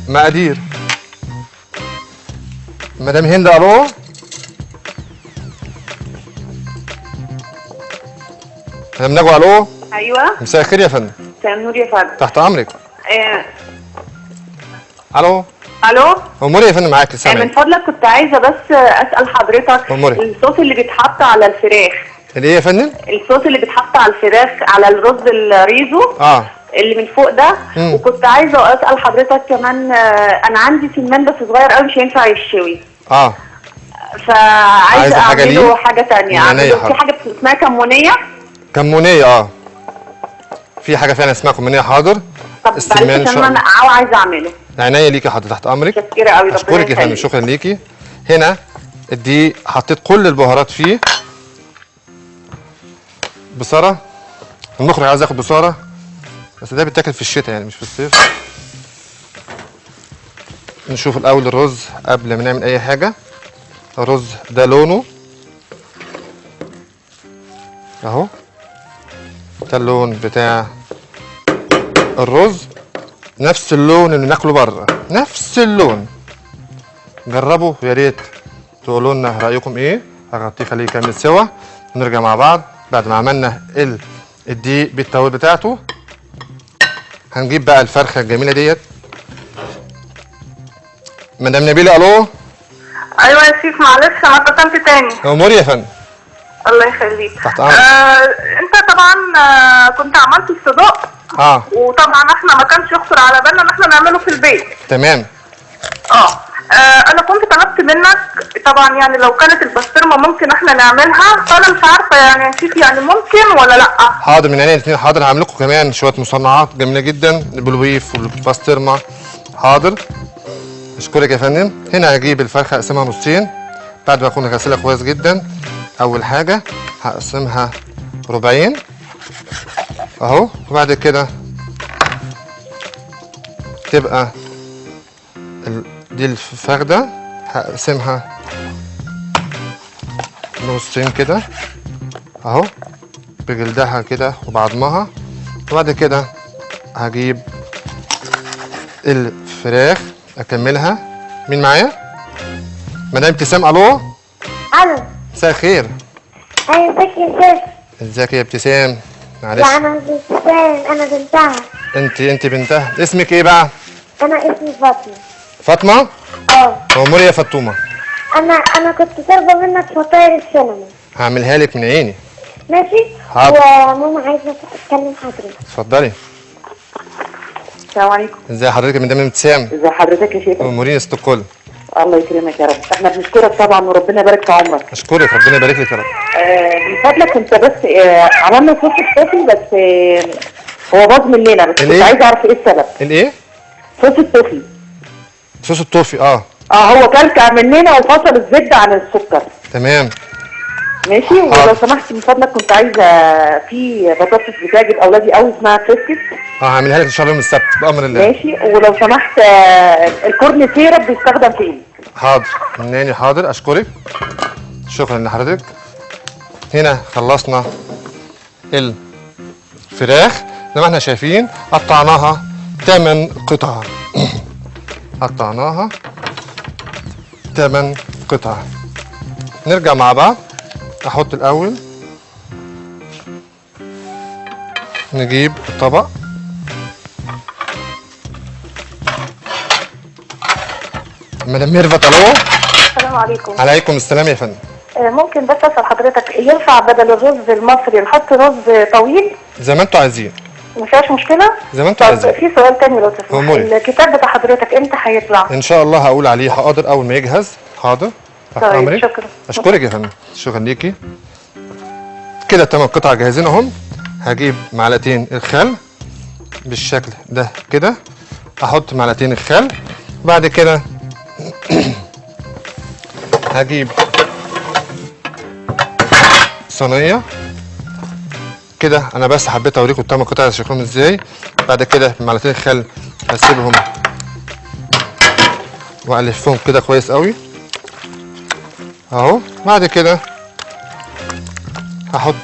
مقادير. مدام هند الو. مدام نجوى الو. ايوه مساء الخير يا فندم. مساء النور يا فندم. تحت امرك. الو. الو. اموري يا فندم معاك سامع. من فضلك كنت عايزه بس اسال حضرتك الصوص اللي بيتحط على الفراخ. ايه يا فندم؟ الصوص اللي بيتحط على الفراخ على الرز الريزو اللي من فوق ده. وكنت عايزه اسال حضرتك كمان، انا عندي سمان بس صغير قوي مش هينفع يشوي. فعايزه اعمله حاجه تانية. اعمله في حاجه اسمها كمونيه. كمونيه في حاجه فعلا اسمها كمونيه. حاضر. طب معلش عشان انا عايزه اعمله. عينيا ليكي حاضر تحت امرك. متشكره قوي. اشكرك يا فندم، شكرا ليكي. هنا الدقيق حطيت كل البهارات فيه. بصاره، المخرج عايز ياخد بصاره بس ده بيتاكل في الشتاء يعني مش في الصيف. نشوف الاول الرز قبل ما نعمل اي حاجه. الرز ده لونه اهو، ده اللون بتاع الرز، نفس اللون اللي بناكله بره، نفس اللون. جربوا يا ريت تقولوا لنا رايكم ايه. هغطيه خليه يكمل سوا ونرجع مع بعض بعد ما عملنا الدقيق بالتوابل بتاعته. هنجيب بقى الفرخه الجميله ديت. مدام نبيله الو. ايوه يا شيف معلش انا اتصلت تاني. اموري يا فندم. الله يخليك. تحت امرك. انت طبعا كنت عملت الصدق. وطبعا احنا ما كانش يخطر على بالنا ان احنا نعمله في البيت. تمام. انا كنت طلبت منك طبعا يعني لو كانت البسطرمه ممكن احنا نعملها، فانا مش عارفه يعني نشوف يعني ممكن ولا لا. حاضر من عينيا الاثنين. حاضر هعمل لكم كمان شويه مصنعات جميله جدا، البلويف والبسطرمه. حاضر. اشكرك يا فندم. هنا هجيب الفرخه اقسمها نصين بعد ما اكون غسلها كويس جدا. اول حاجه هقسمها ربعين اهو، وبعد كده هتبقى دي الفخده هقسمها نصين كده اهو بجلدها كده وبعضمها. وبعد كده هجيب الفراخ اكملها. مين معايا؟ مدام ابتسام. الو. الو. مساء الخير. ايوه ازيك يا شيخ؟ ازيك يا ابتسام؟ معلش. لا انا مش ابتسام، انا بنتها. انت بنتها. اسمك ايه بقى؟ انا اسمي فاطمه. فاطمه؟ اه. اموري يا فطومه. انا كنت طالبه منك فطاير السينما. هعملها لك من عيني. ماشي. حاضر. وماما عايزه اتكلم حضرتك. اتفضلي. السلام عليكم. ازي حضرتك يا مدام ابتسام؟ ازي حضرتك يا شيخ؟ امورين استقل. الله يكرمك يا رب. احنا بنشكرك طبعا وربنا يبارك في عمرك. اشكرك ربنا يبارك لك يا رب. من فضلك كنت بس عملنا صوص الطفل بس هو باظ مننا بس كنت عايزه اعرف ايه السبب. الايه؟ صوص الطفل. صوص الطوفي. هو كلكع مننا وفصل الزبده عن السكر. تمام. ماشي. ولو سمحت من فضلك كنت عايزه في بطاطس بتعجب اولادي قوي اسمها فريسكس. هعملها لك ان شاء الله يوم السبت بامر الله. ماشي. ولو سمحت الكورن سيرب بيستخدم فين؟ حاضر مناني. حاضر اشكرك. شكرا لحضرتك. هنا خلصنا الفراخ زي ما احنا شايفين قطعناها 8 قطع. قطعناها 8 قطع. نرجع مع بعض. احط الاول نجيب الطبق. مدام ميرفت. الو. السلام عليكم. عليكم السلام يا فندم. ممكن بس اسال حضرتك ينفع بدل الرز المصري نحط رز طويل؟ زي ما انتوا عايزين. مفيهاش مشكله؟ زي ما انتوا عايزين. في سؤال تاني لو تسمح. أموري. الكتاب بتاع حضرتك امتى هيطلع؟ ان شاء الله هقول عليه حاضر اول ما يجهز. حاضر. تحت طيب امرك. شكرا. اشكرك يا فندم. شكرا ليكي. كده 8 قطع جاهزين اهم. هجيب معلقتين الخل بالشكل ده كده. احط معلقتين الخل. بعد كده هجيب صينيه كده. انا بس حبيت اوريكم الثمان قطع شكلهم ازاي. بعد كده معلقتين الخل هسيبهم والفهم كده كويس قوي اهو. بعد كده هحط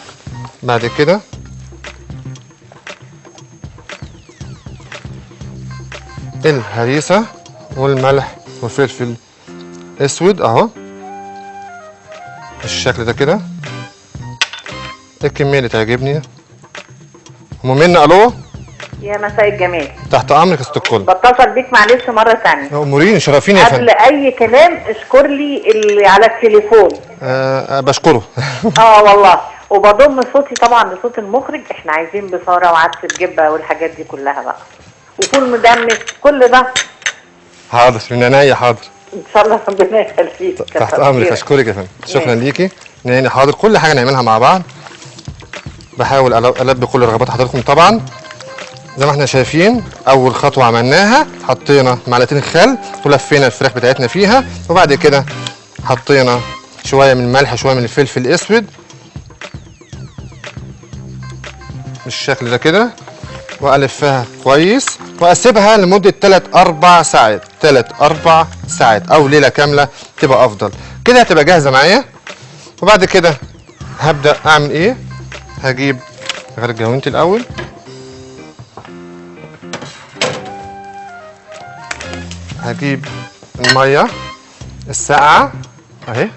بعد كده الهريسه والملح والفلفل اسود اهو بالشكل ده كده. الكميه اللي تعجبني. مؤمنة. الو. يا مساء الجمال. تحت امرك استقل. بتصل بيك معلش مره ثانيه. امورين شرفين يا فندم. قبل اي كلام اشكر لي اللي على التليفون. بشكره. والله. وبضم صوتي طبعا لصوت المخرج. احنا عايزين بصاره وعدس بجبه والحاجات دي كلها بقى وفول مدمس كل ده. حاضر من عينيا. حاضر ان شاء الله ربنا يخليك. تحت امرك. اشكرك يا فندم. شكرا ليكي. من عيني. حاضر. كل حاجه نعملها مع بعض. بحاول البي كل رغبات حضراتكم طبعا. زي ما احنا شايفين اول خطوه عملناها حطينا معلقتين الخل ولفينا الفراخ بتاعتنا فيها. وبعد كده حطينا شويه من الملح شويه من الفلفل الاسود بالشكل ده كده. والفها كويس واسيبها لمده 3-4 ساعات. 3-4 ساعات او ليله كامله تبقى افضل. كده هتبقى جاهزه معايا. وبعد كده هبدا اعمل ايه؟ هجيب غير جوانتي الاول. هجيب الميه الساقعه اهي.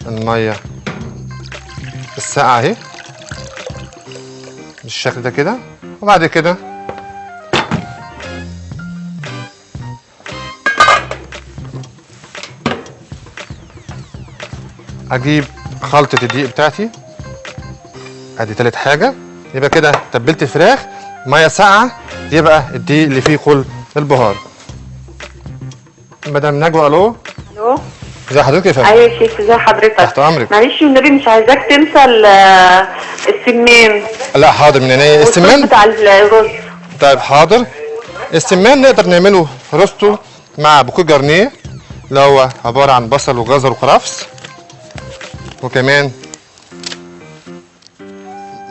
الميه الساقعه اهي بالشكل ده كده. وبعد كده اجيب خلطة الدقيق بتاعتي ادي تالت حاجة. يبقى كده تبلت الفراخ مية ساقعة يبقى الدقيق اللي فيه كل البهار. مدام نجوى. الو. الو. ازي حضرتك يا فندم؟ ايوه يا شيخ ازي حضرتك؟ تحت امرك. معلش والنبي مش عايزاك تنسى السمان. لا حاضر من عينيا. السمان بتاع الرز. طيب حاضر. السمان نقدر نعمله روستو مع بوكيه جرنيه اللي هو عبارة عن بصل وجزر وكرفس وكمان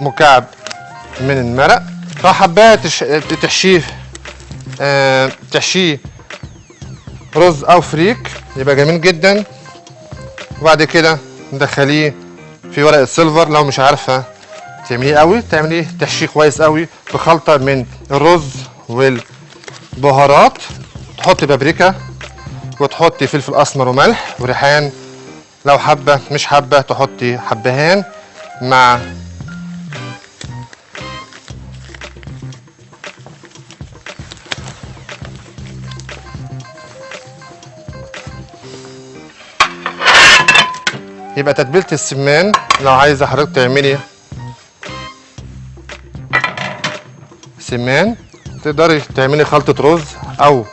مكعب من المرق. لو حبايه تحشيه تحشيه رز او فريك يبقى جميل جدا. وبعد كده ندخليه في ورقه سيلفر. لو مش عارفه تعمليه قوي تعمليه تحشيه كويس قوي بخلطه من الرز والبهارات. تحطي بابريكا وتحطي فلفل اسمر وملح وريحان. لو حابه مش حابه تحطي حبهان مع يبقى تتبيله السمان. لو عايزه حضرتك تعملي سمان تقدري تعملي خلطه رز، او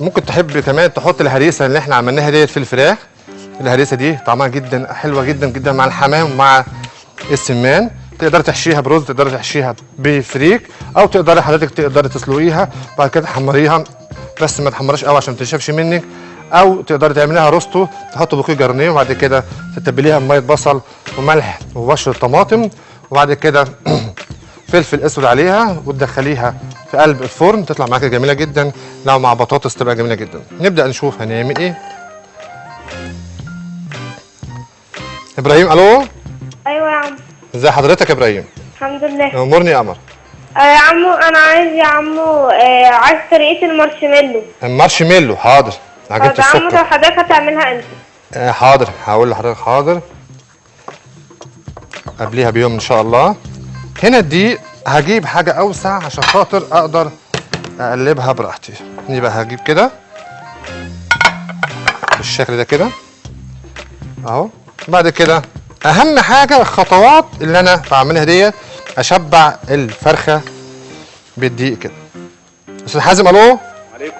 ممكن تحبي كمان تحط الهريسه اللي احنا عملناها ديت في الفراخ. الهريسه دي طعمها جدا حلوه جدا جدا مع الحمام ومع السمان. تقدري تحشيها برز، تقدري تحشيها بفريك، او تقدري حضرتك تسلقيها وبعد كده تحمريها بس ما تحمريش قوي عشان ما تنشفش منك، او تقدري تعمليها روستو تحطي بوكيه جرنيه وبعد كده تتبليها بميه بصل وملح وبشر طماطم وبعد كده فلفل اسود عليها وتدخليها في قلب الفرن تطلع معاكي جميله جدا. لو مع بطاطس تبقى جميله جدا. نبدا نشوف هنعمل ايه. ابراهيم الو. ايوه يا عم. ازي حضرتك يا ابراهيم؟ الحمد لله. امورني يا قمر. يا عمو انا عايز يا عمو عايز طريقه المارشميلو. المارشميلو حاضر. عجبت طب يا عمو السكر. طب حضرتك هتعملها امتى؟ حاضر هقول لحضرتك حاضر قبليها بيوم ان شاء الله. هنا دي هجيب حاجه اوسع عشان خاطر اقدر اقلبها براحتي. يبقى هجيب كده بالشكل ده كده اهو. بعد كده اهم حاجه الخطوات اللي انا بعملها ديت اشبع الفرخه بالدقيق كده. استاذ حازم الو. عليكم.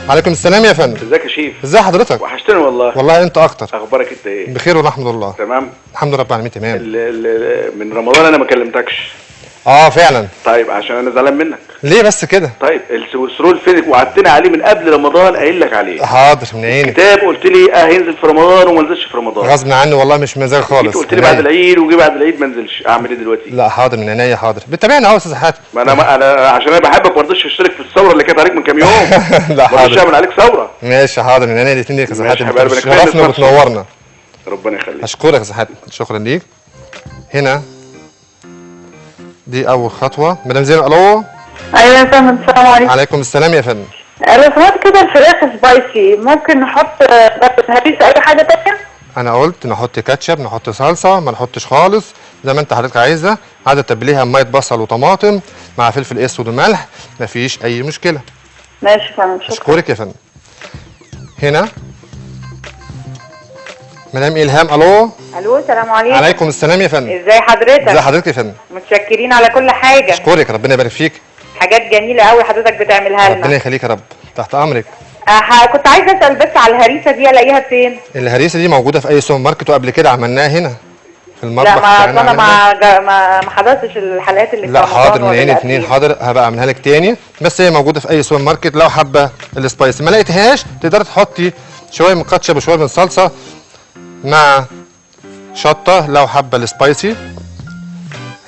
وعليكم السلام يا فندم. ازيك يا شيف؟ ازي حضرتك؟ وحشتني والله. والله انت اكتر. اخبارك انت ايه؟ بخير والحمد لله. تمام. الحمد لله رب العالمين تمام. من رمضان انا ما كلمتكش. فعلا. طيب عشان انا زعلان منك. ليه بس كده؟ طيب السرول فين؟ وعدتني عليه من قبل رمضان قايل لك عليه. حاضر من عيني. كتاب قلت لي هينزل في رمضان وما نزلش في رمضان. غصب عني والله مش مزاج خالص. قلت لي بعد العيد وجي بعد العيد ما نزلش. اعمل ايه دلوقتي؟ لا حاضر من عينيا حاضر. بتابعنا اهو يا استاذ حاتم. ما انا عشان انا بحبك ما رضيتش اشترك في الثوره اللي كانت عليك من كام يوم. لا حاضر. مش هعمل عليك ثوره. ماشي حاضر من عينيا الاثنين ليك يا استاذ حاتم. ماشي شرفنا وبتنورنا. ربنا يخليك. اشكرك يا استاذ حاتم. شكرا ليك. هنا دي اول خطوه. مدام زينب الو. ايوه يا فندم. السلام عليكم. عليكم السلام يا فندم. لو سمحت كده الفراخ سبايسي ممكن نحط هريسه اي حاجه تانية؟ انا قلت نحط كاتشب نحط صلصه ما نحطش خالص زي ما انت حضرتك عايزه. عايزه تتبليها بميه بصل وطماطم مع فلفل اسود وملح مفيش اي مشكله. ماشي يا فندم. اشكرك يا فندم. هنا مدام الهام الو. الو السلام عليكم. عليكم السلام يا فندم. ازي حضرتك؟ ازي حضرتك يا فندم؟ متشكرين على كل حاجه. اشكرك ربنا يبارك فيك. حاجات جميله قوي حضرتك بتعملها لنا. ربنا يخليك يا رب. تحت امرك. كنت عايزه اسال بس على الهريسه دي الاقيها فين؟ الهريسه دي موجوده في اي سوبر ماركت وقبل كده عملناها هنا في المطبخ. لا ما انا ما حضرتش الحلقات اللي لا حاضر من عين اتنين. حاضر هبقى اعملها لك تاني بس هي موجوده في اي سوبر ماركت. لو حابه السبايسي ما لقيتهاش تقدري تحطي شويه من كاتشب وشويه من صلصه مع شطه لو حابه السبايسي.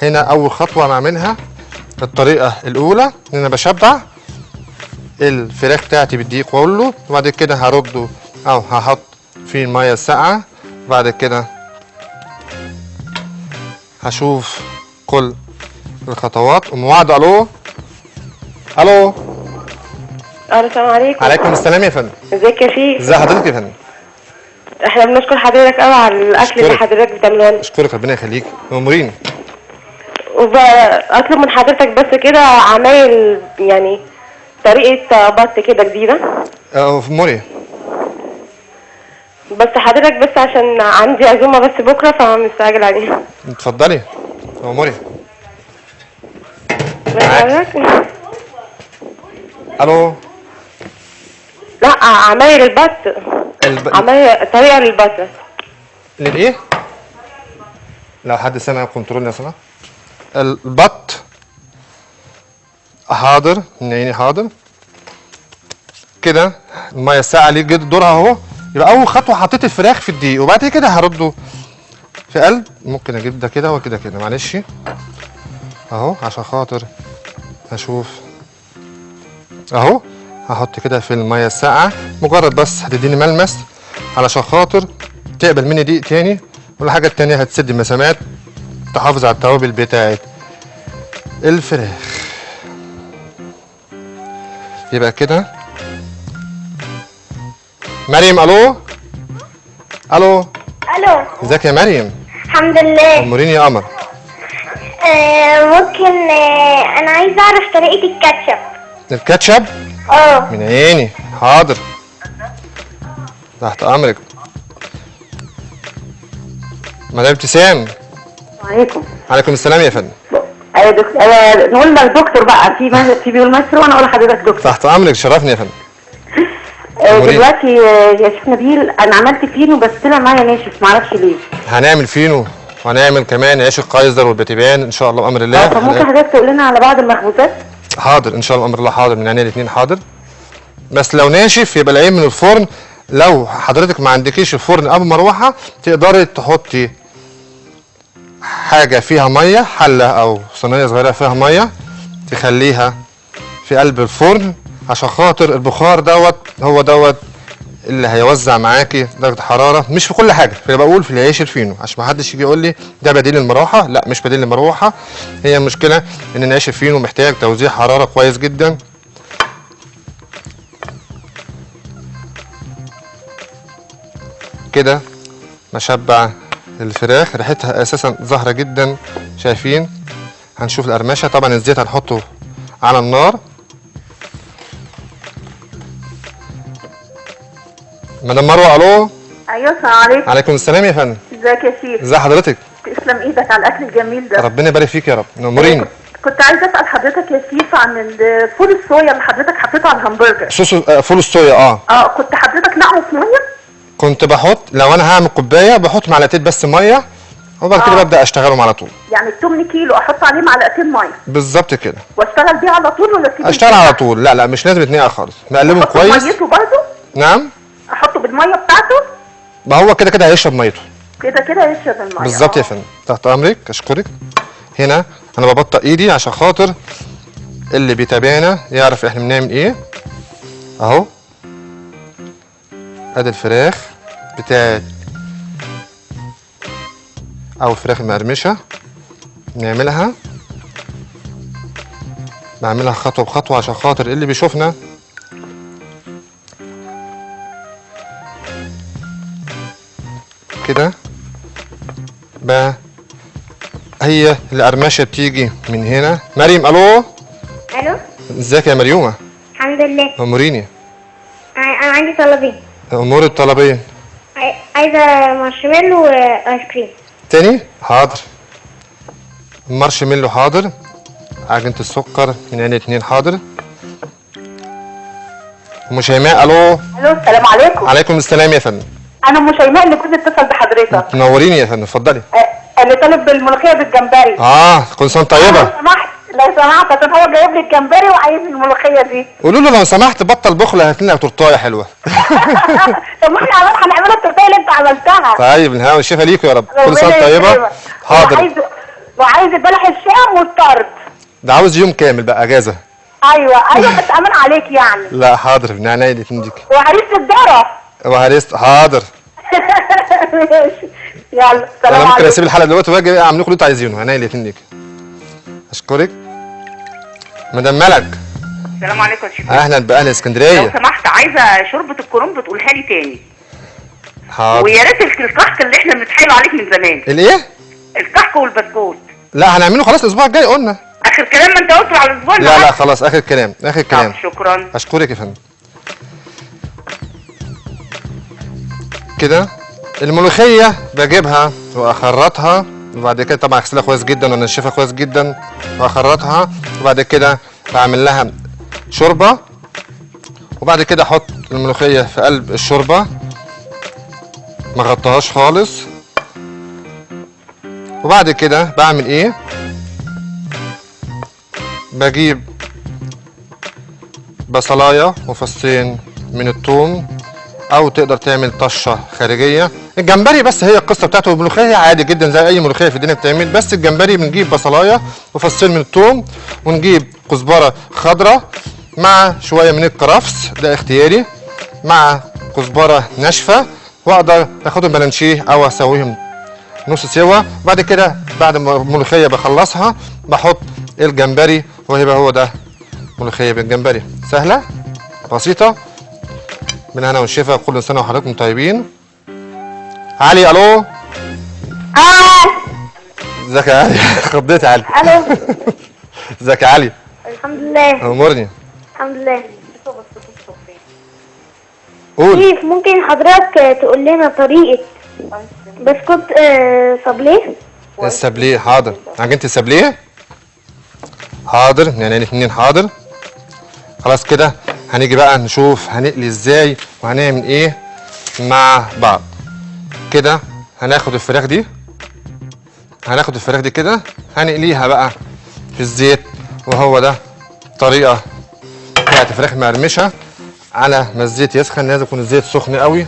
هنا اول خطوه بعملها الطريقه الاولى ان انا بشبع الفراخ بتاعتي بالدقيق كله وبعد كده هرده او هحط فيه الميه الساقعه وبعد كده هشوف كل الخطوات. ام وعد الو. الو. السلام عليكم. عليكم السلام يا فندم. ازيك يا شيخ؟ ازي حضرتك يا فندم؟ احنا بنشكر حضرتك قوي على الاكل اللي حضرتك بتعمله لنا. اشكرك ربنا يخليك. امورين. وبطلب من حضرتك بس كده عمايل يعني طريقه بط كده جديده. اموري. بس حضرتك بس عشان عندي عزومه بس بكره فمستعجل عليها. اتفضلي. اموري. الو. لا عمايل البط. عمايل طريقه للبط. للايه؟ لو حد سمع كنترول يا سماح. البط حاضر من عيني حاضر. كده الميه الساقعه ليه جد دورها اهو. يبقى اول خطوه حطيت الفراخ في الدقيق وبعد كده هرده في قلب. ممكن اجيب ده كده وكده كده معلش اهو عشان خاطر هشوف اهو هحط كده في الميه الساقعه، مجرد بس هتديني ملمس علشان خاطر تقبل مني دقيق تاني، والحاجه التانيه هتسد مسامات تحافظ على التوابل بتاعت الفراخ. يبقى كده مريم. الو الو الو، ازيك يا مريم؟ الحمد لله. اموريني يا قمر. ممكن انا عايزه اعرف طريقه الكاتشب. الكاتشب؟ من عيني، حاضر تحت امرك. مدام ابتسام. عليكم. عليكم السلام يا فندم. ايوه دكتور، نقول لك دكتور بقى، في بيقول مصر وانا اقول لحضرتك دكتور. تحت امرك، شرفني يا فندم. دلوقتي يا شيخ نبيل انا عملت فينو بس طلع معايا ناشف، معرفش ليه. هنعمل فينو وهنعمل كمان عيش القيصر والبتبان ان شاء الله بامر الله. طب ممكن حضرتك تقول لنا على بعض المخبوزات؟ حاضر ان شاء الله بامر الله، حاضر من عينيا الاثنين، حاضر. بس لو ناشف يبقى العين من الفرن. لو حضرتك ما عندكيش الفرن ابو مروحه تقدري تحطي حاجه فيها ميه، حله او صينيه صغيره فيها ميه، تخليها في قلب الفرن عشان خاطر البخار هو اللي هيوزع معاكي درجه حراره، مش في كل حاجه. فانا بقول في العيش الفينو عشان ما حدش يجي يقول لي ده بديل المروحه، لا مش بديل المروحه. هي المشكله ان العيش الفينو محتاج توزيع حراره كويس جدا. كده مشبع الفراخ، ريحتها اساسا زهره جدا، شايفين؟ هنشوف القرمشه. طبعا الزيت هنحطه على النار. مدام مروه. الو. ايوه السلام عليكم. عليكم السلام يا فندم. ازيك يا شيخ؟ ازي حضرتك؟ تسلم ايدك على الاكل الجميل ده. ربنا يبارك فيك يا رب، نوريني. كنت عايزه اسال حضرتك يا شيخ عن الفول الصويا اللي حضرتك حطيته على الهمبرجر. صوص فول الصويا. كنت حضرتك نقعه في ميه؟ كنت بحط، لو انا هعمل كوبايه بحط معلقتين بس ميه، وبعد كده ببدا اشتغلهم على طول. يعني التمن كيلو احط عليه معلقتين ميه بالظبط كده، واشتغل بيه على طول ولا اسيبه؟ اشتغل على طول. لا مش لازم يتنقع خالص، نقلبهم كويس. ميته برضه؟ نعم. احطه بالميه بتاعته؟ ما هو كده هيشرب ميته. كده يشرب الميه. بالظبط يا فندم، تحت امرك، اشكرك. هنا انا ببطئ ايدي عشان خاطر اللي بيتابعنا يعرف احنا بنعمل ايه. اهو ادي الفراخ بتاعت او الفراخ المقرمشه، نعملها بعملها خطوه بخطوه عشان خاطر اللي بيشوفنا كده. بقى هي القرمشه بتيجي من هنا. مريم. الو. الو، ازيك يا مريومه؟ الحمد لله. اموريني. انا عندي طلبين. امور الطلبين. عايزه مارشميلو وايس كريم. تاني؟ حاضر. مارشميلو حاضر، عجينة السكر من عين اتنين حاضر. ام شيماء. الو. السلام عليكم. عليكم السلام يا فندم. انا ام شيماء اللي كنت اتصل بحضرتك. تنوريني يا فندم، اتفضلي. اللي طالب بالملوخيه بالجمبري. كل سنه طيبه. لو سمحت عشان هو جايب لي الجمبري وعايز الملوخيه دي. قولوا له لو سمحت بطل بخل، هات لنا تورتايه حلوه. طب ما احنا هنعملها التورتيه اللي انت عملتها. طيب الهنا والشفا ليكوا يا رب، كل سنه طيبه. حاضر. وعايز بلح الشام والطرد. ده عاوز يوم كامل بقى اجازه. ايوه بس امان عليك يعني. لا حاضر، من عينيا الاتنين ديك. وهريسه الذره. وهريسه حاضر. يلا سلام عليكم. انا ممكن اسيب الحلقه دلوقتي واجي اعمل لكم اللي انتوا عايزينه، عينيا الاتنين ديك. اشكرك. مدام ملك. السلام عليكم يا شيخ. اهلا باهل اسكندريه. لو سمحت عايزه شوربه الكرنب تقولها لي تاني. حاضر. ويا ريت الكحك اللي احنا بنتحايلوا عليك من زمان. الايه؟ الكحك والبسكوت. لا هنعمله خلاص الاسبوع الجاي قلنا. اخر كلام ما انت قلته على الاسبوع اللي لا خلاص اخر كلام، اخر كلام. شكرا. اشكرك يا فندم. كده الملوخيه بجيبها واخرطها، وبعد كده طبعا اغسلها كويس جدا وانشفها كويس جدا واخرطها، وبعد كده بعمل لها شوربه، وبعد كده احط الملوخيه في قلب الشوربه ما غطاهاش خالص. وبعد كده بعمل ايه؟ بجيب بصلايه وفصين من الثوم، او تقدر تعمل طشه خارجيه. الجمبري بس هي القصه بتاعته، الملوخيه عادي جدا زي اي ملوخيه في الدنيا بتعمل، بس الجمبري بنجيب بصلايه وفصين من الثوم، ونجيب كزبره خضراء مع شويه من الكرفس ده اختياري، مع كزبره ناشفه، واقدر اخدهم بلانشيه او اسويهم نص سوا. بعد كده بعد ما الملوخيه بخلصها بحط الجمبري، وهيبقى هو ده ملوخيه بالجمبري. سهله بسيطه، من هنا والشفا. كل سنه وحضراتكم طيبين. علي الو. ازيك يا علي؟ خضيت يا علي. الو. ازيك يا علي؟ الحمد لله. امورني. الحمد لله. قول. شيف ممكن حضرتك تقول لنا طريقة بسكوت صابليه؟ السابليه حاضر. عجينة السابليه حاضر، يعني الاثنين حاضر. خلاص كده هنيجي بقى نشوف هنقلي ازاي وهنعمل ايه مع بعض. كده هناخد الفراخ دي كده هنقليها بقى في الزيت، وهو ده الطريقه بتاعت الفراخ مقرمشه. على ما الزيت يسخن لازم يكون الزيت سخن قوي.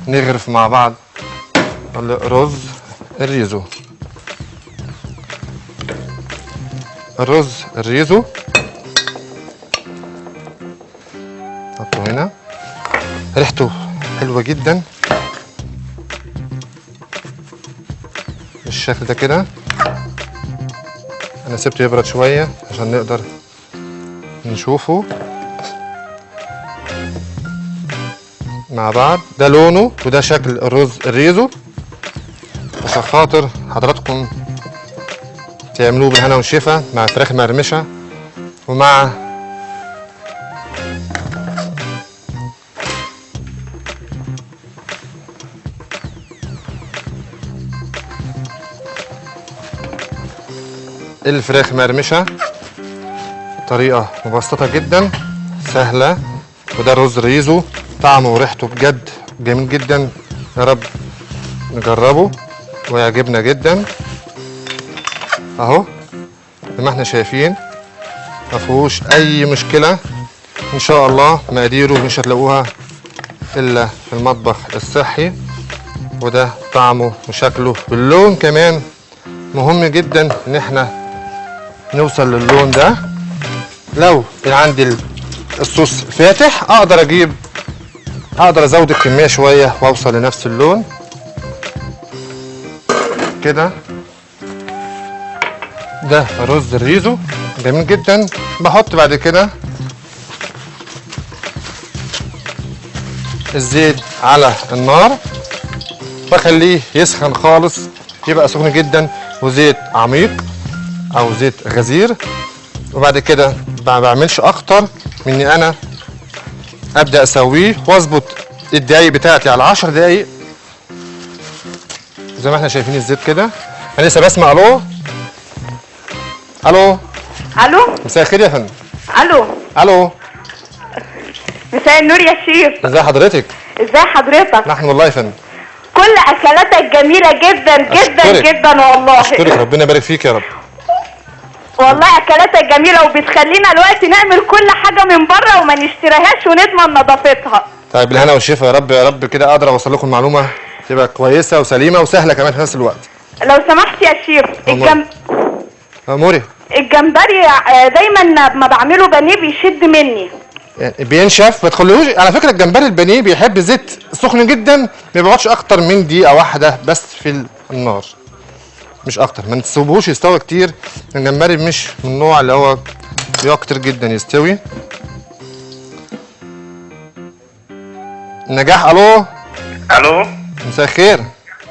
نغرف مع بعض الرز الريزو. نحطه هنا، ريحته حلوه جدا بالشكل ده كده. انا سبته يبرد شويه عشان نقدر نشوفه مع بعض. ده لونه وده شكل الرز الريزو، عشان خاطر حضراتكم تعملوه بالهنا والشفا مع فراخ مقرمشه ومع الفراخ مقرمشه. طريقه مبسطه جدا سهله، وده رز ريزو طعمه وريحته بجد جميل جدا. يا رب نجربه ويعجبنا جدا. اهو زي ما احنا شايفين مفيهوش اي مشكله ان شاء الله. مقاديره مش هتلاقوها الا في المطبخ الصحي. وده طعمه وشكله واللون كمان مهم جدا ان احنا نوصل للون ده. لو عندي الصوص فاتح اقدر ازود الكميه شويه واوصل لنفس اللون كده. ده رز الريزو جميل جدا. بحط بعد كده الزيت على النار بخليه يسخن خالص، يبقى سخن جدا وزيت عميق او زيت غزير. وبعد كده ما بعملش اكتر من اني انا ابدا اسويه واظبط الدقايق بتاعتي على 10 دقايق زي ما احنا شايفين الزيت كده. انا لسه بسمع. الو الو الو. مساء الخير يا فندم. الو. مساء النور يا شيف. ازي حضرتك؟ ازي حضرتك؟ نحن والله يا فندم. كل اكلاتك جميله جدا جدا جدا والله. اشكرك، ربنا يبارك فيك يا رب. والله اكلاتك جميله وبتخلينا الوقت نعمل كل حاجه من بره وما نشتريهاش ونضمن نظافتها. طيب بالهنا والشفا يا رب كده اقدر اوصل لكم المعلومه تبقى كويسه وسليمه وسهله كمان في نفس الوقت. لو سمحت يا شيف اموري. الجمبري دايما ما بعمله بانيه بيشد مني، يعني بينشف. ما تخليهوش على فكره. الجمبري البانيه بيحب زيت سخن جدا، ما بيقعدش اكتر من دقيقه واحده بس في النار، مش اكتر. ما تسيبوهوش يستوي كتير. الجمبري مش من النوع اللي هو بيقعد كتير جدا يستوي. نجاح. الو مساء الخير.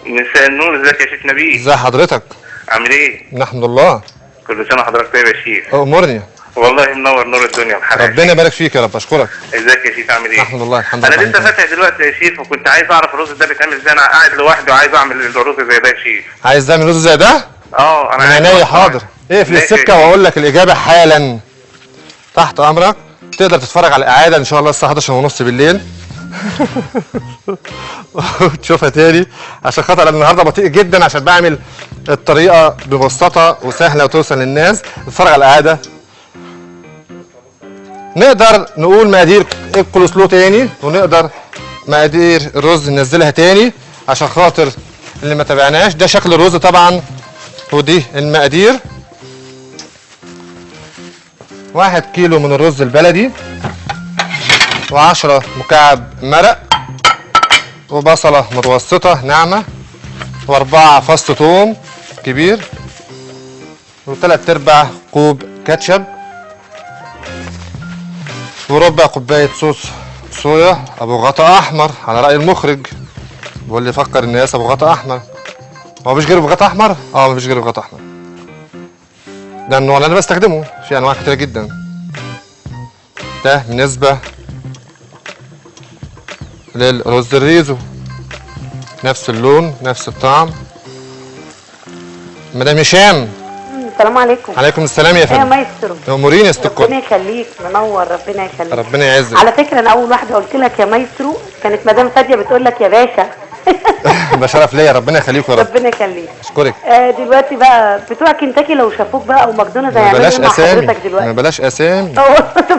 مساء النور. ازيك يا شيخ نبيل؟ ازي حضرتك؟ عامل ايه؟ الحمد لله. كل سنه وحضرتك طيب يا شيخ. امورني. والله منور نور الدنيا بحضرتك. ربنا يبارك فيك يا رب. اشكرك. ازيك يا شيخ عامل ايه؟ الحمد لله. الحمد لله. انا لسه فاتح دلوقتي يا شيخ وكنت عايز اعرف الرز ده بيتعمل ازاي. انا قاعد لوحدي وعايز اعمل الرز زي ده يا شيخ. عايز تعمل رز زي ده؟ انا من عينيا حاضر. اقفل السكه واقول لك الاجابه حالا. تحت امرك. تقدر تتفرج على الاعاده ان شاء الله الساعه 11:30 بالليل وتشوفها تاني، عشان خاطر النهارده بطيء جدا عشان بعمل الطريقه ببساطه وسهله وتوصل للناس. تتفرج على الاعاده. نقدر نقول مقادير الكولسلو تاني، ونقدر مقادير الرز ننزلها تاني عشان خاطر اللي ما تابعناش. ده شكل الرز طبعا ودي المقادير. 1 كيلو من الرز البلدي، و10 مكعب مرق، وبصلة متوسطة ناعمة، و4 فص ثوم كبير، و3/4 كوب كاتشب، وربع كوباية صوص صويا ابو غطا احمر على رأي المخرج. بيقول لي فكر الناس ابو غطا احمر. هو مفيش غيره بغطا احمر؟ مفيش غيره بغطا احمر. ده النوع اللي انا بستخدمه، في انواع كتيرة جدا. ده بالنسبة للرز الريزو، نفس اللون نفس الطعم. مدام هشام، السلام عليكم. عليكم السلام يا فندم. يا مايسترو، اموريني يا ست الكل. ربنا يخليك، منور، ربنا يخليك. ربنا يعزك. على فكره انا اول واحده قلت لك يا مايسترو كانت مدام فاديه بتقول لك يا باشا. ده شرف ليا، ربنا يخليك يا رب. ربنا يخليك. اشكرك. دلوقتي بقى بتوع كنتاكي لو شافوك بقى او ماكدونالدز هيعملوا ايه مع حضرتك دلوقتي؟ ما بلاش اسامي.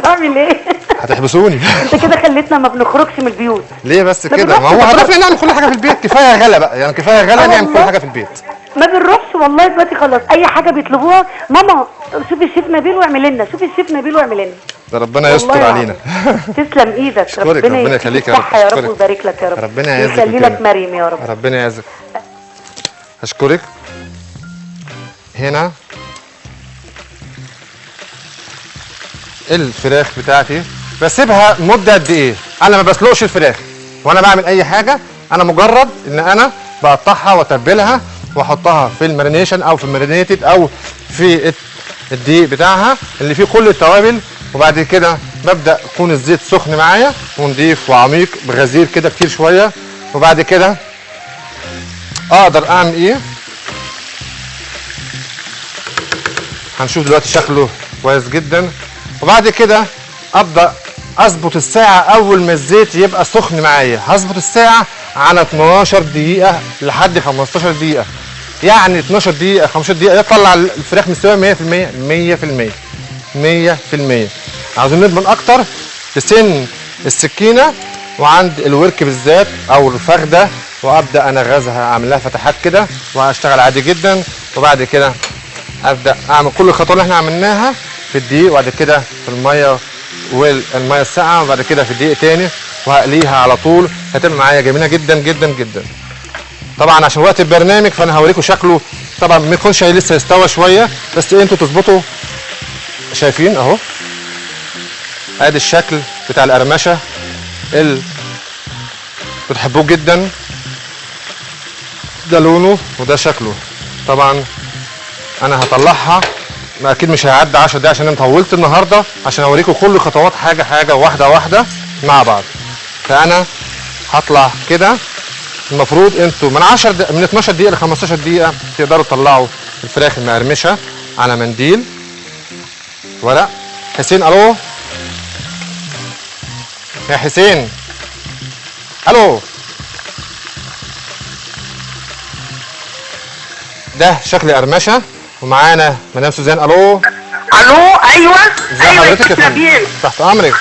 بعمل ايه؟ هتحبسوني. انت كده خليتنا ما بنخرجش من البيوت. ليه بس كده؟ ما هو هدفنا نعمل كل حاجه في البيت، كفايه غلا بقى، يعني كفايه غلا نعمل كل حاجه في البيت. ما بنروحش والله دلوقتي خلاص، اي حاجه بيطلبوها ماما شوفي الشيف نبيل واعمل لنا، شوفي الشيف نبيل واعمل لنا. ده ربنا يستر علينا. تسلم ايدك، ربنا يخليك يا رب. يا رب ويبارك لك يا رب. ربنا يعزك ويخلي لك مريم يا رب. ربنا يعزك. اشكرك. هنا الفراخ بتاعتي بسيبها مده قد ايه؟ انا ما بسلقش الفراخ وانا بعمل اي حاجه، انا مجرد ان انا بقطعها واتبلها واحطها في المارينيشن او في المارينيتد او في الدقيق بتاعها اللي فيه كل التوابل، وبعد كده ببدا يكون الزيت سخن معايا ونضيف وعميق بغزير كده كتير شويه، وبعد كده اقدر اعمل ايه؟ هنشوف دلوقتي شكله كويس جدا. وبعد كده ابدا اظبط الساعه، اول ما الزيت يبقى سخن معايا هظبط الساعه على 12 دقيقه لحد 15 دقيقه، يعني 12 دقيقه 15 دقيقه يطلع الفراخ مستويه 100%. 100%. عاوزين نضمن اكتر بسن السكينه وعند الورك بالذات او الفخده، وابدا انا غزها اعمل لها فتحات كده واشتغل عادي جدا، وبعد كده ابدا اعمل كل الخطوات اللي احنا عملناها في الدقيق، وبعد كده في الميه والميه الساقعه، وبعد كده في الدقيق تاني، وهقليها على طول. هتبقى معايا جميله جدا جدا جدا. طبعا عشان وقت البرنامج فانا هوريكم شكله، طبعا ما يكونش لسه يستوى شويه، بس انتوا تظبطوا. شايفين اهو ادي الشكل بتاع القرمشه اللي بتحبوه جدا، ده لونه وده شكله. طبعا انا هطلعها، ما اكيد مش هيعدي 10 دقايق عشان انا طولت النهارده عشان اوريكم كل خطوات حاجه حاجه واحده واحده مع بعض. فانا هطلع كده. المفروض انتوا من 12 دقيقه ل 15 دقيقه تقدروا تطلعوا الفراخ المقرمشه على منديل ورق. حسين الو يا حسين، الو. ده شكل قرمشه، ومعانا مدام سوزان. الو الو. ايوه ازي حضرتك يا فندم؟ تحت امرك.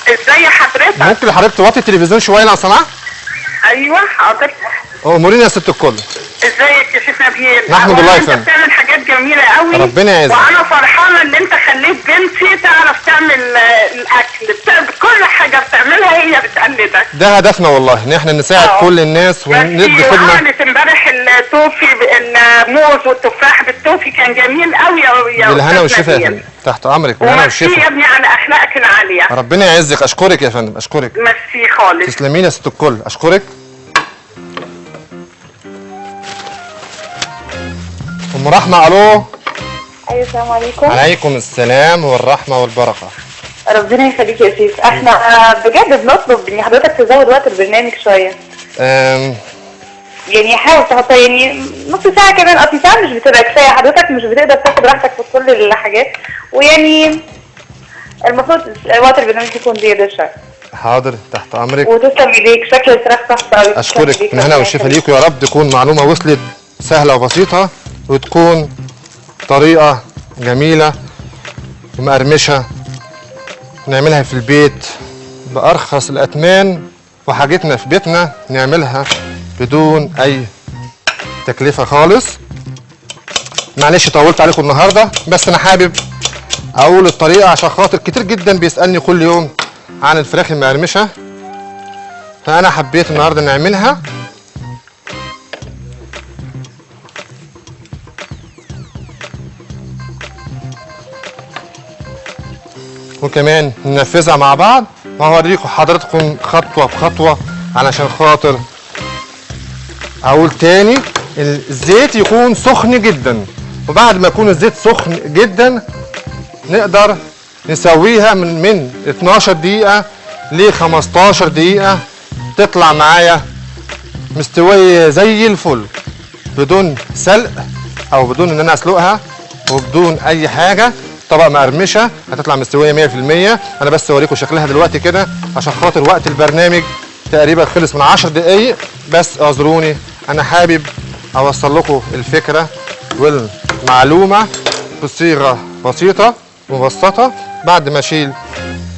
ازي حضرتك؟ ممكن حضرتك توطي التلفزيون شويه لو سمحت؟ ايوه حاضر. امورينا يا ست الكل. ازيك يا شيخ نبيل؟ نحمد الله يا فندم. انت بتعمل حاجات جميله قوي، ربنا يعزك. وانا فرحانه ان انت خليت بنتي تعرف تعمل الاكل، كل حاجه بتعملها هي بتقلدك. ده هدفنا والله، ان احنا نساعد كل الناس وندي خدمه. عملت امبارح التوفي، الموز والتفاح بالتوفي كان جميل قوي يا بالهنا والشفا يا فندم. تحت امرك، بالهنا والشفا. وميرسي يا ابني على اخلاقك العاليه. ربنا يعزك. اشكرك يا فندم، اشكرك. ميرسي خالص. تسلمين يا ست الكل، اشكرك. ام رحمه. الو. ايوه السلام عليكم. عليكم السلام والرحمه والبركه. ربنا يخليك يا شيخ. احنا بجد بنطلب ان حضرتك تزود وقت البرنامج شويه. يعني حاول تحط يعني نص ساعه كمان، اصل ساعه مش بتبقى كفايه، حضرتك مش بتقدر تاخد راحتك في كل الحاجات، ويعني المفروض وقت البرنامج يكون زياده شويه. حاضر، تحت امرك. وتسلم ايديك، شكل الفراخ تحفه قوي. اشكرك. من هنا والشفا ليكم، يا رب تكون معلومه وصلت سهله وبسيطه، وتكون طريقه جميله ومقرمشه نعملها في البيت بارخص الاثمان، وحاجتنا في بيتنا نعملها بدون اي تكلفه خالص. معلش طولت عليكم النهارده، بس انا حابب اقول الطريقه عشان خاطر كتير جدا بيسالني كل يوم عن الفراخ المقرمشه، فانا حبيت النهارده نعملها. وكمان ننفذها مع بعض وهوريكم حضراتكم خطوه بخطوه علشان خاطر اقول تاني. الزيت يكون سخن جدا، وبعد ما يكون الزيت سخن جدا نقدر نسويها من 12 دقيقة ل 15 دقيقة تطلع معايا مستوية زي الفل، بدون سلق او بدون ان انا اسلقها وبدون اي حاجة. طبق مقرمشة هتطلع مستوية 100%. انا بس اوريكم شكلها دلوقتي كده عشان خاطر وقت البرنامج تقريبا خلص من 10 دقايق، بس اعذروني انا حابب اوصل لكم الفكرة والمعلومة بصيغة بسيطة مبسطة. بعد ما اشيل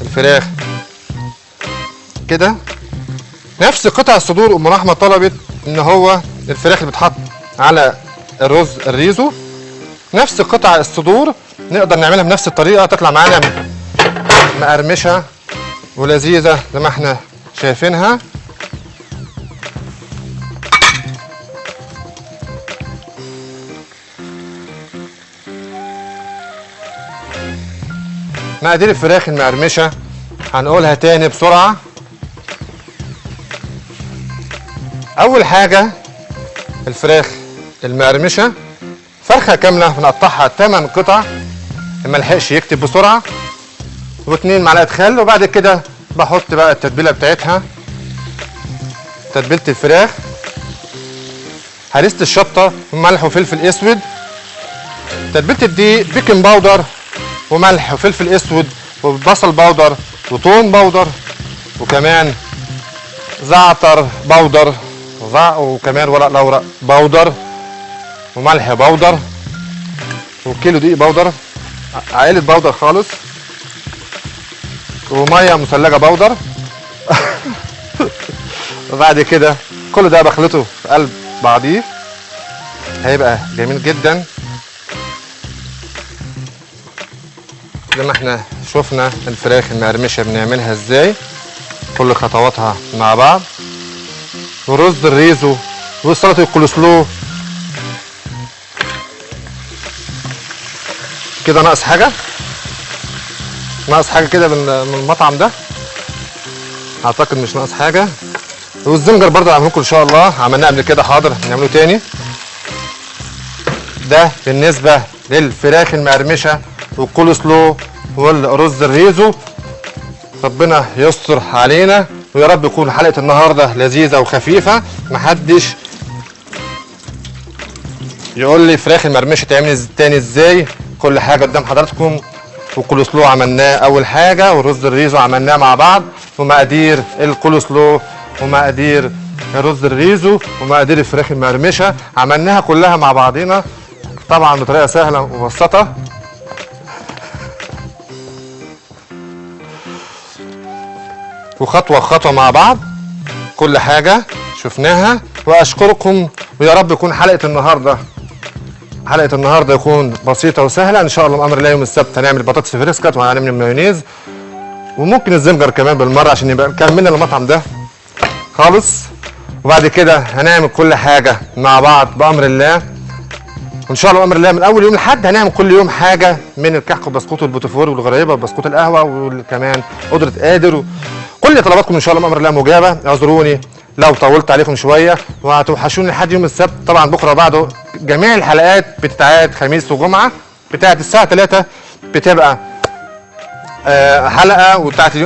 الفراخ كده، نفس قطع الصدور ام رحمة طلبت ان هو الفراخ اللي بتحط على الرز الريزو نفس قطع الصدور نقدر نعملها بنفس الطريقة تطلع معانا مقرمشة ولذيذة زي ما احنا شايفينها. مقادير الفراخ المقرمشة هنقولها تاني بسرعة. أول حاجة الفراخ المقرمشة فرخة كاملة بنقطعها 8 قطع، ملحقش يكتب بسرعة، و2 معلقة خل. وبعد كده بحط بقى التتبيلة بتاعتها، تتبيلة الفراخ، هريسة الشطة وملح وفلفل اسود، تتبيلة الدقيق، بيكنج باودر وملح وفلفل اسود وبصل باودر وتوم باودر وكمان زعتر باودر وكمان ورق لورق باودر وملح باودر وكيلو دقيق باودر، عائلة باودر خالص، وميه مثلجه باودر. وبعد كده كل ده بخلطه في قلب بعضيه، هيبقى جميل جدا زي ما احنا شفنا الفراخ المقرمشه بنعملها ازاي، كل خطواتها مع بعض. ورز الريزو وسلطه الكولسلو كده. ناقص حاجه كده من المطعم ده؟ اعتقد مش ناقص حاجه. والزنجر برضه هعمله لكم ان شاء الله، عملناه قبل كده، حاضر نعمله تاني. ده بالنسبه للفراخ المقرمشه والكولسلو والرز الريزو. ربنا يستر علينا ويا رب يكون حلقه النهارده لذيذه وخفيفه، محدش يقول لي فراخ المقرمشه تعمل تاني ازاي. كل حاجه قدام حضراتكم، والكولسلو عملناه اول حاجه والرز الريزو عملناه مع بعض، ومقادير الكولسلو ومقادير الرز الريزو ومقادير الفراخ المقرمشه عملناها كلها مع بعضينا طبعا بطريقه سهله ومبسطه. وخطوه خطوه مع بعض كل حاجه شفناها. واشكركم ويا رب يكون حلقه النهارده يكون بسيطه وسهله ان شاء الله. بامر الله يوم السبت هنعمل بطاطس فريسكات وهنعمل مايونيز وممكن الزنجر كمان بالمره عشان يبقى كملنا المطعم ده خالص. وبعد كده هنعمل كل حاجه مع بعض بامر الله، وان شاء الله بامر الله من اول يوم لحد هنعمل كل يوم حاجه من الكحك والبسكوت والبوتيفور والغريبه وبسكوت القهوه وكمان قدره قادر. كل طلباتكم ان شاء الله بامر الله مجابه. اعذروني لو طولت عليكم شويه وهتوحشوني لحد يوم السبت. طبعا بكره بعده جميع الحلقات بتتعاد خميس وجمعه، بتاعت الساعه 3 بتبقى حلقه، وبتاعت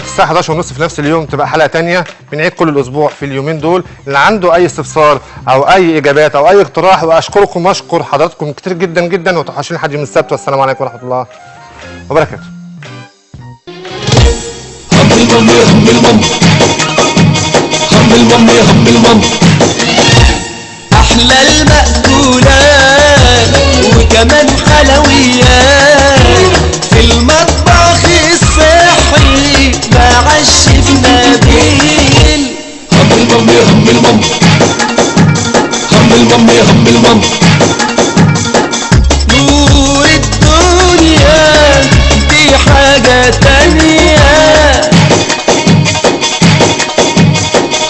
الساعه 11:30 في نفس اليوم تبقى حلقه ثانيه. بنعيد كل الاسبوع في اليومين دول. اللي عنده اي استفسار او اي اجابات او اي اقتراح، واشكركم واشكر حضراتكم كتير جدا جدا، وتوحشوني لحد يوم السبت. والسلام عليكم ورحمه الله وبركاته. احلى المأكولات وكمان حلويات في المطبخ الصحي مع الشيف نبيل. هم المام يا هم المام، هم المام يا هم المام. حاجة تانية.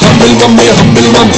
هم المام يا هم المام